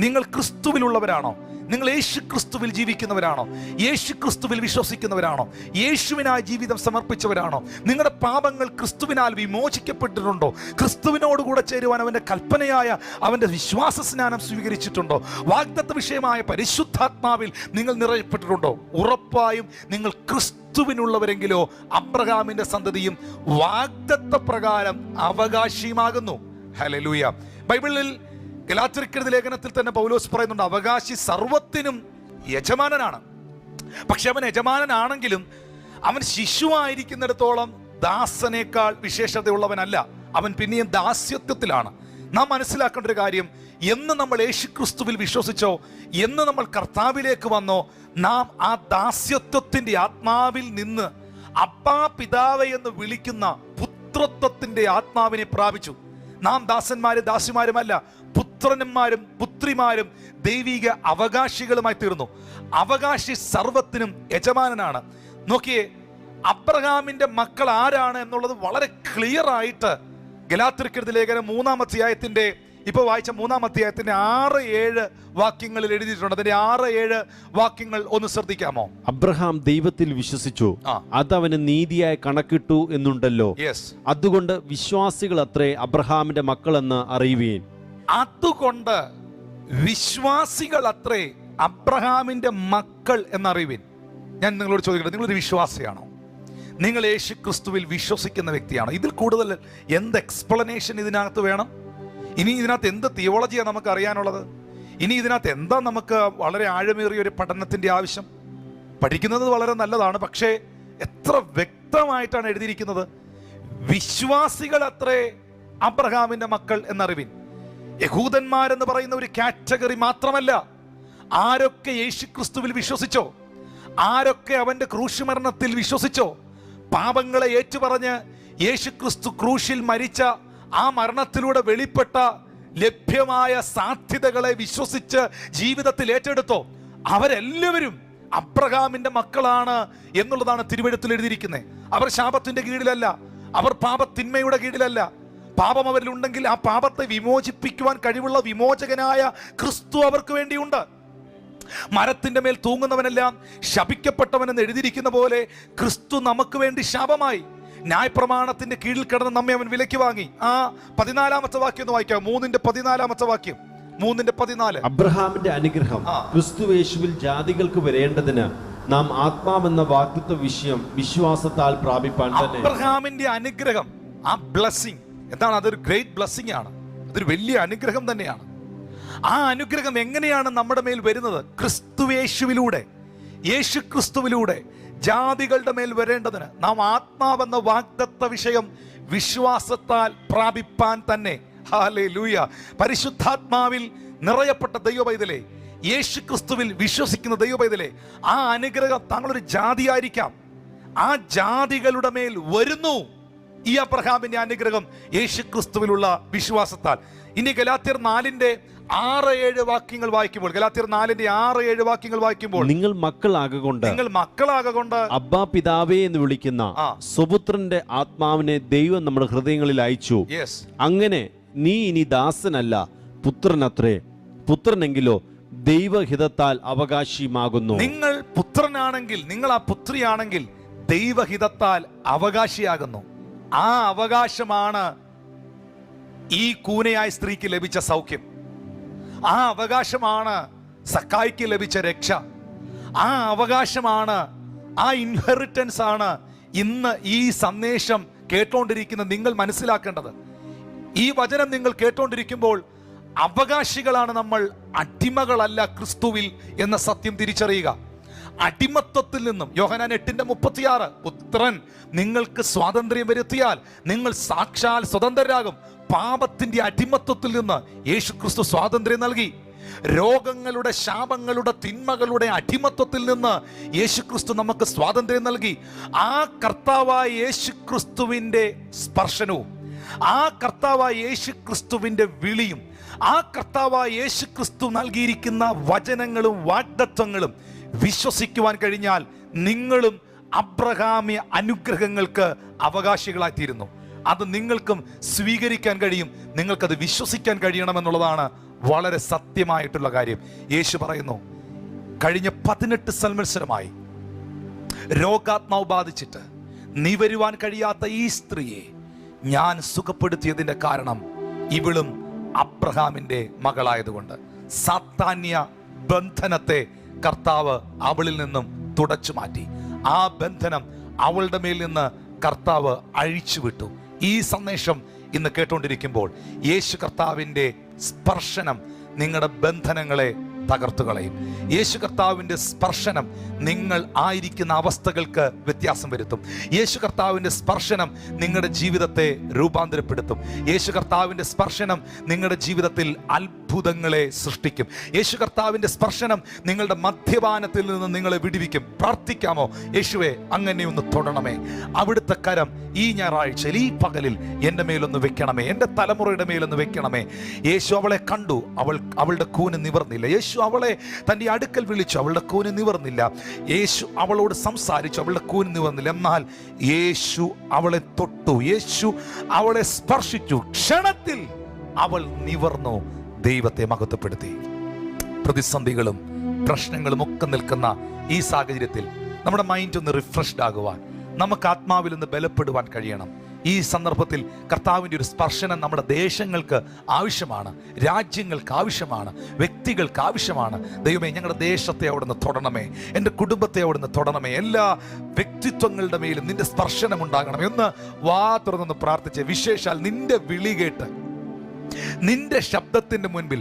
നിങ്ങൾ ക്രിസ്തുവിലുള്ളവരാണോ? നിങ്ങൾ യേശു ക്രിസ്തുവിൽ ജീവിക്കുന്നവരാണോ? യേശു ക്രിസ്തുവിൽ വിശ്വസിക്കുന്നവരാണോ? യേശുവിനായി ജീവിതം സമർപ്പിച്ചവരാണോ? നിങ്ങളുടെ പാപങ്ങൾ ക്രിസ്തുവിനാൽ വിമോചിക്കപ്പെട്ടിട്ടുണ്ടോ? ക്രിസ്തുവിനോടുകൂടെ ചേരുവാൻ അവന്റെ കൽപ്പനയായ അവന്റെ വിശ്വാസ സ്നാനം സ്വീകരിച്ചിട്ടുണ്ടോ? വാഗ്ദത്ത വിഷയമായ പരിശുദ്ധാത്മാവിൽ നിങ്ങൾ നിറയപ്പെട്ടിട്ടുണ്ടോ? ഉറപ്പായും നിങ്ങൾ ക്രിസ്തുവിനുള്ളവരെങ്കിലോ അബ്രഹാമിന്റെ സന്തതിയും വാഗ്ദത്ത പ്രകാരം അവകാശിയുമാകുന്നു. ഹല്ലേലൂയ. ബൈബിളിൽ ഗലാത്യർക്കെഴുതിയ ലേഖനത്തിൽ തന്നെ പൗലോസ് പറയുന്നുണ്ട്, അവകാശി സർവത്തിനും യജമാനനാണ്. പക്ഷെ അവൻ യജമാനനാണെങ്കിലും അവൻ ശിശുവായിരിക്കുന്നിടത്തോളം ദാസനേക്കാൾ വിശേഷതയുള്ളവനല്ല. അവൻ പിന്നെയും ദാസ്യത്വത്തിലാണ്. നാം മനസ്സിലാക്കേണ്ട ഒരു കാര്യം, എന്ന് നമ്മൾ യേശു ക്രിസ്തുവിൽ വിശ്വസിച്ചോ, എന്ന് നമ്മൾ കർത്താവിലേക്ക് വന്നോ, നാം ആ ദാസ്യത്വത്തിന്റെ ആത്മാവിൽ നിന്ന് അപ്പാ പിതാവേ എന്ന് വിളിക്കുന്ന പുത്രത്വത്തിന്റെ ആത്മാവിനെ പ്രാപിച്ചു. നാം ദാസന്മാരും ദാസിമാരുമല്ല, പുത്രന്മാരും പുത്രിമാരും ദൈവിക അവകാശികളുമായി തീർന്നു. അവകാശി സർവത്തിനും യജമാനനാണ്. നോക്കിയേ, അബ്രഹാമിന്റെ മക്കൾ ആരാണ് എന്നുള്ളത് വളരെ ക്ലിയർ ആയിട്ട് ഗലാത്യർക്കെഴുതിയ ലേഖനം 3-ാം അധ്യായത്തിന്റെ, ഇപ്പൊ വായിച്ച 3-ാം അധ്യായത്തിന്റെ 6-7 വാക്യങ്ങളിൽ എഴുതിയിട്ടുണ്ട്. അതിന്റെ 6-7 വാക്യങ്ങൾ ഒന്ന് ശ്രദ്ധിക്കാമോ? അബ്രഹാം ദൈവത്തിൽ വിശ്വസിച്ചു, അതവന് നീതിയായി കണക്കിട്ടു എന്നുണ്ടല്ലോ. അതുകൊണ്ട് വിശ്വാസികൾ അത്രേ അബ്രഹാമിന്റെ മക്കളെന്ന് അറിയുവീൻ. അതുകൊണ്ട് വിശ്വാസികൾ അത്രേ അബ്രഹാമിന്റെ മക്കൾ എന്നറിയുവിൻ. ഞാൻ നിങ്ങളോട് ചോദിക്കട്ടെ, നിങ്ങളൊരു വിശ്വാസിയാണോ? നിങ്ങൾ യേശു ക്രിസ്തുവിൽ വിശ്വസിക്കുന്ന വ്യക്തിയാണോ? ഇതിൽ കൂടുതൽ എന്ത് എക്സ്പ്ലനേഷൻ ഇതിനകത്ത് വേണം? ഇനി ഇതിനകത്ത് എന്ത് തിയോളജിയാണ് നമുക്ക് അറിയാനുള്ളത്? ഇനി ഇതിനകത്ത് എന്താ നമുക്ക് വളരെ ആഴമേറിയ ഒരു പഠനത്തിന്റെ ആവശ്യം? പഠിക്കുന്നത് വളരെ നല്ലതാണ്, പക്ഷേ എത്ര വ്യക്തമായിട്ടാണ് എഴുതിയിരിക്കുന്നത്. വിശ്വാസികൾ അത്രേ അബ്രഹാമിന്റെ മക്കൾ എന്നറിവിൻ. യഹൂദന്മാരെന്ന് പറയുന്ന ഒരു കാറ്റഗറി മാത്രമല്ല. ആരൊക്കെ യേശു ക്രിസ്തുവിൽ വിശ്വസിച്ചോ, ആരൊക്കെ അവന്റെ ക്രൂശ് മരണത്തിൽ വിശ്വസിച്ചോ, പാപങ്ങളെ ഏറ്റുപറഞ്ഞ് യേശു ക്രിസ്തു ക്രൂശിൽ മരിച്ച ആ മരണത്തിലൂടെ വെളിപ്പെട്ട ലഭ്യമായ സാധ്യതകളെ വിശ്വസിച്ച് ജീവിതത്തിൽ ഏറ്റെടുത്തോ, അവരെല്ലാവരും അബ്രഹാമിന്റെ മക്കളാണ് എന്നുള്ളതാണ് തിരുവെഴുത്തിൽ എഴുതിയിരിക്കുന്നത്. അവർ ശാപത്തിന്റെ കീഴിലല്ല, അവർ പാപത്തിന്മയുടെ കീഴിലല്ല. പാപം അവരിലുണ്ടെങ്കിൽ ആ പാപത്തെ വിമോചിപ്പിക്കുവാൻ കഴിവുള്ള വിമോചകനായ ക്രിസ്തു അവർക്ക് വേണ്ടിയുണ്ട്. മരത്തിന്റെ മേൽ തൂങ്ങുന്നവനെല്ലാം ശപിക്കപ്പെട്ടവനെന്ന് എഴുതിയിരിക്കുന്ന പോലെ ക്രിസ്തു നമുക്ക് വേണ്ടി ശാപമായി. ന്യായപ്രമാണത്തിന്റെ കീഴിൽ കിടന്ന് നമ്മെ അവൻ വിലയ്ക്ക് വാങ്ങി. ആ 14-ാമത്തെ വാക്യം ഒന്ന് വായിക്കാം. 3-ന്റെ 14 3-ന്റെ 14. അബ്രഹാമിന്റെ അനുഗ്രഹം ക്രിസ്തുയേശുവിൽ ജാതികൾക്ക് വരേണ്ടതിന് നാം ആത്മാവെന്ന വാഗ്ദത്ത വിഷയം വിശ്വാസത്താൽ പ്രാപിപ്പാൻ തന്നെ. അബ്രഹാമിന്റെ അനുഗ്രഹം, ആ ബ്ലെസ്സിങ് എന്താണ്? അതൊരു ഗ്രേറ്റ് ബ്ലെസ്സിങ് ആണ്. അതൊരു വലിയ അനുഗ്രഹം തന്നെയാണ്. ആ അനുഗ്രഹം എങ്ങനെയാണ് നമ്മുടെ മേൽ വരുന്നത്? ക്രിസ്തുയേശുവിലൂടെ, യേശു ക്രിസ്തുവിലൂടെ ജാതികളുടെ മേൽ വരേണ്ടതിന് നാം ആത്മാവെന്ന വാഗ്ദത്ത വിഷയം വിശ്വാസത്താൽ പ്രാപിപ്പാൻ തന്നെ. ഹല്ലേലൂയ. പരിശുദ്ധാത്മാവിൽ നിറയപ്പെട്ട ദൈവപൈതലേ, യേശു ക്രിസ്തുവിൽ വിശ്വസിക്കുന്ന ദൈവപൈതലേ, ആ അനുഗ്രഹം താങ്കളൊരു ജാതിയായിരിക്കാം, ആ ജാതികളുടെ മേൽ വരുന്നു ഈ അബ്രഹാമിന്റെ അനുഗ്രഹം യേശു ക്രിസ്തുവിലുള്ള വിശ്വാസത്താൽ. ഇനി ഗലാത്യർ 4-ന്റെ 6-7 വാക്യങ്ങൾ വായിക്കുമ്പോൾ, ഗലാത്യർ 4-ന്റെ 6-7 വാക്യങ്ങൾ വായിക്കുമ്പോൾ, നിങ്ങൾ മക്കളാകൊണ്ട് അബ്ബാ പിതാവേ എന്ന് വിളിക്കുന്ന സുപുത്രന്റെ ആത്മാവിനെ ദൈവം നമ്മുടെ ഹൃദയങ്ങളിൽ അയച്ചു. അങ്ങനെ നീ ഇനി ദാസനല്ല, പുത്രനത്രേ. പുത്രനെങ്കിലോ ദൈവഹിതത്താൽ അവകാശിയുമാകുന്നു. നിങ്ങൾ പുത്രനാണെങ്കിൽ, നിങ്ങൾ ആ പുത്രിയാണെങ്കിൽ ദൈവഹിതത്താൽ അവകാശിയാകുന്നു. ആ അവകാശമാണ് ഈ കൂനയായ സ്ത്രീക്ക് ലഭിച്ച സൗഖ്യം. ആ അവകാശമാണ് സക്കായിക്ക് ലഭിച്ച രക്ഷ. ആ അവകാശമാണ്, ആ ഇൻഹെറിറ്റൻസ് ആണ് ഇന്ന് ഈ സന്ദേശം കേട്ടോണ്ടിരിക്കുന്ന നിങ്ങൾ മനസ്സിലാക്കേണ്ടത്. ഈ വചനം നിങ്ങൾ കേട്ടോണ്ടിരിക്കുമ്പോൾ അവകാശികളാണ് നമ്മൾ, അടിമകളല്ല ക്രിസ്തുവിൽ എന്ന സത്യം തിരിച്ചറിയുക. അടിമത്വത്തിൽ നിന്നും, യോഹന്നാൻ 8-36, പുത്രൻ നിങ്ങൾക്ക് സ്വാതന്ത്ര്യം വരുത്തിയാൽ നിങ്ങൾ സാക്ഷാൽ സ്വതന്ത്രരാകും. പാപത്തിന്റെ അടിമത്വത്തിൽ നിന്ന് യേശു ക്രിസ്തു സ്വാതന്ത്ര്യം നൽകി. രോഗങ്ങളുടെ, ശാപങ്ങളുടെ, തിന്മകളുടെ അടിമത്വത്തിൽ നിന്ന് യേശു ക്രിസ്തു നമുക്ക് സ്വാതന്ത്ര്യം നൽകി. ആ കർത്താവായ യേശു ക്രിസ്തുവിന്റെ സ്പർശനവും, ആ കർത്താവായ യേശു ക്രിസ്തുവിന്റെ വിളിയും, ആ കർത്താവായ യേശു ക്രിസ്തു നൽകിയിരിക്കുന്ന വചനങ്ങളും വാഗ്ദത്തങ്ങളും വിശ്വസിക്കുവാൻ കഴിഞ്ഞാൽ നിങ്ങളും അബ്രഹാമ്യ അനുഗ്രഹങ്ങൾക്ക് അവകാശികളായിത്തീരുന്നു. അത് നിങ്ങൾക്കും സ്വീകരിക്കാൻ കഴിയും, നിങ്ങൾക്കത് വിശ്വസിക്കാൻ കഴിയണമെന്നുള്ളതാണ് വളരെ സത്യമായിട്ടുള്ള കാര്യം. യേശു പറയുന്നു, കഴിഞ്ഞ 18 സംവത്സരമായി രോഗാത്മാവ് ബാധിച്ചിട്ട് നീ വരുവാൻ കഴിയാത്ത ഈ സ്ത്രീയെ ഞാൻ സുഖപ്പെടുത്തിയതിന്റെ കാരണം ഇവളും അബ്രഹാമിന്റെ മകളായതുകൊണ്ട്. സാത്താന്യ ബന്ധനത്തെ കർത്താവ് അവളിൽ നിന്നും തുടച്ചു മാറ്റി. ആ ബന്ധനം അവളുടെ മേൽ നിന്ന് കർത്താവ് അഴിച്ചുവിട്ടു. ഈ സന്ദേശം ഇന്ന് കേട്ടുകൊണ്ടിരിക്കുമ്പോൾ യേശു കർത്താവിൻ്റെ സ്പർശനം നിങ്ങളുടെ ബന്ധനങ്ങളെ തകർത്തു കളയും. യേശു കർത്താവിൻ്റെ സ്പർശനം നിങ്ങൾ ആയിരിക്കുന്ന അവസ്ഥകൾക്ക് വ്യത്യാസം വരുത്തും. യേശു കർത്താവിൻ്റെ സ്പർശനം നിങ്ങളുടെ ജീവിതത്തെ രൂപാന്തരപ്പെടുത്തും. യേശു കർത്താവിൻ്റെ സ്പർശനം നിങ്ങളുടെ ജീവിതത്തിൽ അത്ഭുതങ്ങളെ സൃഷ്ടിക്കും. യേശു കർത്താവിൻ്റെ സ്പർശനം നിങ്ങളുടെ മദ്യപാനത്തിൽ നിന്ന് നിങ്ങളെ വിടുവിക്കും. പ്രാർത്ഥിക്കാമോ? യേശുവേ, അങ്ങനെ ഒന്ന് തൊടണമേ. അവിടുത്തെ കരം ഈ ഞായറാഴ്ചയിൽ, ഈ പകലിൽ എൻ്റെ മേലൊന്ന് വെക്കണമേ, എൻ്റെ തലമുറയുടെ മേലൊന്ന് വെക്കണമേ. യേശു അവളെ കണ്ടു, അവളുടെ കൂന് നിവർന്നില്ല. യേശു അവളെ തൻ്റെ അടുക്കൽ വിളിച്ചു, അവളുടെ കൂന് നിവർന്നില്ല. യേശു അവളോട് സംസാരിച്ചു, അവളുടെ കൂന് നിവർന്നില്ല. എന്നാൽ യേശു അവളെ തൊട്ടു, യേശു അവളെ സ്പർശിച്ചു. ക്ഷണത്തിൽ അവൾ നിവർന്നു, ദൈവത്തെ മഹത്വപ്പെടുത്തി. പ്രതിസന്ധികളും പ്രശ്നങ്ങളും ഒക്കെ നിൽക്കുന്ന ഈ സാഹചര്യത്തിൽ നമ്മുടെ മൈൻഡ് ഒന്ന് റിഫ്രഷ്ഡ് ആകുവാൻ, നമുക്ക് ആത്മാവിൽ ഒന്ന് ബലപ്പെടുവാൻ കഴിയണം. ഈ സന്ദർഭത്തിൽ കർത്താവിൻ്റെ ഒരു സ്പർശനം നമ്മുടെ ദേശങ്ങൾക്ക് ആവശ്യമാണ്, രാജ്യങ്ങൾക്ക് ആവശ്യമാണ്, വ്യക്തികൾക്ക് ആവശ്യമാണ്. ദൈവമേ, ഞങ്ങളുടെ ദേശത്തെ അവിടുന്ന് തൊടണമേ, എൻ്റെ കുടുംബത്തെ അവിടുന്ന് തൊടണമേ, എല്ലാ വ്യക്തിത്വങ്ങളുടെ മേലും നിന്റെ സ്പർശനം ഉണ്ടാകണം എന്ന് വാ തുറന്നൊന്ന് പ്രാർത്ഥിച്ച്, വിശേഷാൽ നിന്റെ വിളി കേട്ട് നിന്റെ ശബ്ദത്തിൻ്റെ മുൻപിൽ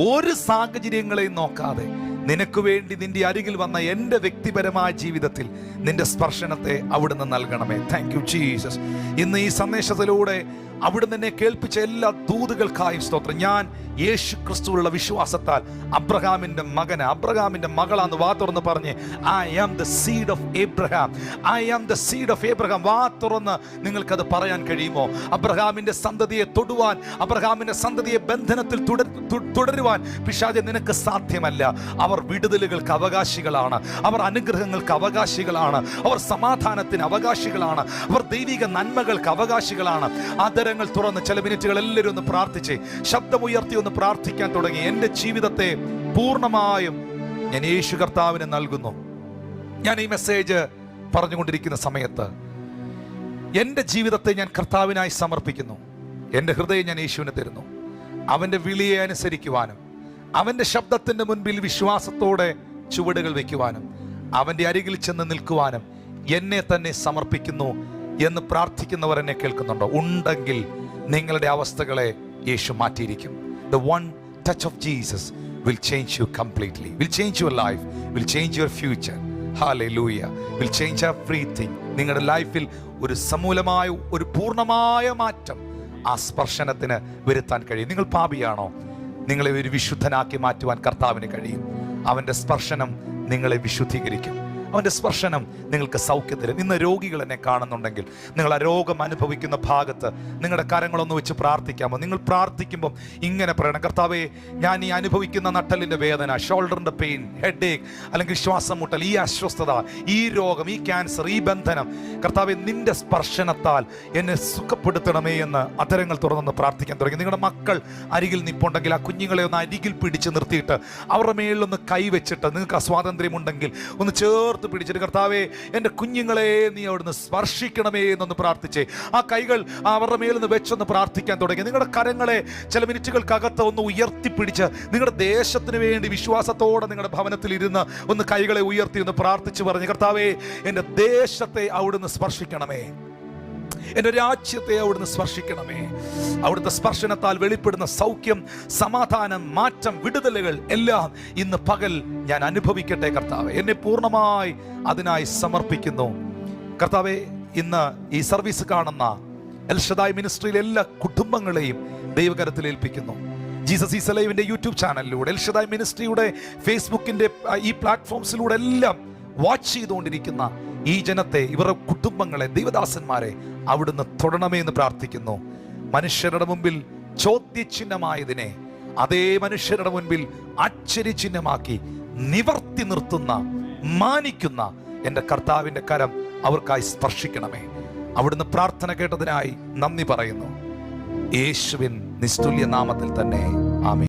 ഒരു സാഹചര്യങ്ങളെയും നോക്കാതെ നിനക്ക് വേണ്ടി നിന്റെ അരികിൽ വന്ന എൻ്റെ വ്യക്തിപരമായ ജീവിതത്തിൽ നിന്റെ സ്പർശനത്തെ അവിടുന്ന് നൽകണമേ. Thank you Jesus. ഇന്ന് ഈ സന്ദേശത്തിലൂടെ അവിടുന്ന് എന്നെ കേൾപ്പിച്ച എല്ലാ ദൂതുകൾക്കായും സ്തോത്രം. ഞാൻ യേശു ക്രിസ്തുവിലുള്ള വിശ്വാസത്താൽ അബ്രഹാമിൻ്റെ മകന്, അബ്രഹാമിൻ്റെ മകളാന്ന് വാ തുറന്ന് പറഞ്ഞ്, I am the seed of Abraham, I am the seed of Abraham. വാ തുറന്ന് നിങ്ങൾക്കത് പറയാൻ കഴിയുമോ? അബ്രഹാമിൻ്റെ സന്തതിയെ തൊടുവാൻ, അബ്രഹാമിൻ്റെ സന്തതിയെ ബന്ധനത്തിൽ തുടരുവാൻ പിശാച് നിനക്ക് സാധ്യമല്ല. അവർ വിടുതലുകൾക്ക് അവകാശികളാണ്, അവർ അനുഗ്രഹങ്ങൾക്ക് അവകാശികളാണ്, അവർ സമാധാനത്തിന് അവകാശികളാണ്, അവർ ദൈവിക നന്മകൾക്ക് അവകാശികളാണ്. ആദരങ്ങൾ തുറന്ന് ചില മിനിറ്റുകൾ എല്ലാവരും ഒന്ന് പ്രാർത്ഥിച്ച്, ശബ്ദമുയർത്തി ഒന്ന് പ്രാർത്ഥിക്കാൻ തുടങ്ങി. എൻ്റെ ജീവിതത്തെ പൂർണ്ണമായും ഞാൻ യേശു കർത്താവിന് നൽകുന്നു. ഞാൻ ഈ മെസ്സേജ് പറഞ്ഞുകൊണ്ടിരിക്കുന്ന സമയത്ത് എൻ്റെ ജീവിതത്തെ ഞാൻ കർത്താവിനായി സമർപ്പിക്കുന്നു. എൻ്റെ ഹൃദയം ഞാൻ യേശുവിന് തരുന്നു. അവൻ്റെ വിളിയെ അനുസരിക്കുവാനും അവൻ്റെ ശബ്ദത്തിൻ്റെ മുൻപിൽ വിശ്വാസത്തോടെ ചുവടുകൾ വയ്ക്കുവാനും അവൻ്റെ അരികിൽ ചെന്ന് നിൽക്കുവാനും എന്നെ തന്നെ സമർപ്പിക്കുന്നു എന്ന് പ്രാർത്ഥിക്കുന്നവർ എന്നെ കേൾക്കുന്നുണ്ടോ? ഉണ്ടെങ്കിൽ നിങ്ങളുടെ അവസ്ഥകളെ യേശു മാറ്റിയിരിക്കും. The one touch of Jesus will change you completely, will change your life, will change your future. Hallelujah. Will change everything. നിങ്ങളുടെ ലൈഫിൽ ഒരു സമൂലമായ, ഒരു പൂർണ്ണമായ മാറ്റം ആ സ്പർശനത്തിന് വരുത്താൻ കഴിയും. നിങ്ങൾ പാപിയാണോ? നിങ്ങളെ ഒരു വിശുദ്ധനാക്കി മാറ്റുവാൻ കർത്താവിന് കഴിയും. അവൻ്റെ സ്പർശനം നിങ്ങളെ വിശുദ്ധീകരിക്കും. അവൻ്റെ സ്പർശനം നിങ്ങൾക്ക് സൗഖ്യം തരും. ഇന്ന് രോഗികൾ എന്നെ കാണുന്നുണ്ടെങ്കിൽ നിങ്ങൾ ആ രോഗം അനുഭവിക്കുന്ന ഭാഗത്ത് നിങ്ങളുടെ കരങ്ങളൊന്ന് വെച്ച് പ്രാർത്ഥിക്കാമോ? നിങ്ങൾ പ്രാർത്ഥിക്കുമ്പം ഇങ്ങനെ പറയണം: കർത്താവേ, ഞാൻ ഈ അനുഭവിക്കുന്ന നട്ടലിൻ്റെ വേദന, ഷോൾഡറിൻ്റെ പെയിൻ, ഹെഡ് ഏക്ക്, അല്ലെങ്കിൽ ശ്വാസം മുട്ടൽ, ഈ അസ്വസ്ഥത, ഈ രോഗം, ഈ ക്യാൻസർ, ഈ ബന്ധനം, കർത്താവേ, നിന്റെ സ്പർശനത്താൽ എന്നെ സുഖപ്പെടുത്തണമേ എന്ന് അധരങ്ങൾ തുറന്നൊന്ന് പ്രാർത്ഥിക്കാൻ തുടങ്ങി. നിങ്ങളുടെ മക്കൾ അരികിൽ നിൽപ്പുണ്ടെങ്കിൽ ആ കുഞ്ഞുങ്ങളെ ഒന്ന് അരികിൽ പിടിച്ച് നിർത്തിയിട്ട് അവരുടെ മേളിലൊന്ന് കൈവച്ചിട്ട്, നിങ്ങൾക്ക് ആ സ്വാതന്ത്ര്യമുണ്ടെങ്കിൽ ഒന്ന് ചേർത്ത് പിടിച്ചിട്ട്, കർത്താവേ, എൻ്റെ കുഞ്ഞുങ്ങളെ നീ അവിടുന്ന് സ്പർശിക്കണമേ എന്നൊന്ന് പ്രാർത്ഥിച്ചേ. ആ കൈകൾ അവരുടെ മേലിൽ നിന്ന് വെച്ചൊന്ന് പ്രാർത്ഥിക്കാൻ തുടങ്ങി. നിങ്ങളുടെ കരങ്ങളെ ചില മിനിറ്റുകൾക്കകത്ത് ഒന്ന് ഉയർത്തിപ്പിടിച്ച് നിങ്ങളുടെ ദേശത്തിന് വേണ്ടി വിശ്വാസത്തോടെ നിങ്ങളുടെ ഭവനത്തിൽ ഇരുന്ന് ഒന്ന് കൈകളെ ഉയർത്തി ഒന്ന് പ്രാർത്ഥിച്ച് പറഞ്ഞ്: കർത്താവേ, എൻ്റെ ദേശത്തെ അവിടുന്ന് സ്പർശിക്കണമേ, എൻ്റെ രാജ്യത്തെ അവിടുന്ന് സ്പർശിക്കണമേ. അവിടുത്തെ സ്പർശനത്താൽ വെളിപ്പെടുന്ന സൗഖ്യം, സമാധാനം, മാറ്റം, വിടുതലുകൾ എല്ലാം ഇന്ന് പകൽ ഞാൻ അനുഭവിക്കട്ടെ. കർത്താവേ, എന്നെ പൂർണ്ണമായി അതിനായി സമർപ്പിക്കുന്നു. കർത്താവേ, ഇന്ന് ഈ സർവീസ് കാണുന്ന എൽ ഷദായ് മിനിസ്ട്രിയിലെ എല്ലാ കുടുംബങ്ങളെയും ദൈവകരത്തിൽ ഏൽപ്പിക്കുന്നു. ജീസസ് ഈസ് അലൈവിന്റെ യൂട്യൂബ് ചാനലിലൂടെ, എൽ ഷദായ് മിനിസ്ട്രിയുടെ ഫേസ്ബുക്കിന്റെ ഈ പ്ലാറ്റ്ഫോംസിലൂടെ എല്ലാം വാച്ച് ചെയ്തുകൊണ്ടിരിക്കുന്ന ഈ ജനത്തെ, ഇവരുടെ കുടുംബങ്ങളെ, ദൈവദാസന്മാരെ അവിടുന്ന് തൊടണമേ എന്ന് പ്രാർത്ഥിക്കുന്നു. മനുഷ്യരുടെ മുമ്പിൽ ചോദ്യചിഹ്നമായതിനെ അതേ മനുഷ്യരുടെ മുൻപിൽ ആശ്ചര്യചിഹ്നമാക്കി നിവർത്തി നിർത്തുന്ന, മാനിക്കുന്ന എൻ്റെ കർത്താവിൻ്റെ കരം അവർക്കായി സ്പർശിക്കണമേ. അവിടുന്ന് പ്രാർത്ഥന കേട്ടതിനായി നന്ദി പറയുന്നു. യേശുവിൻ നിസ്തുല്യ നാമത്തിൽ തന്നെ ആമേൻ.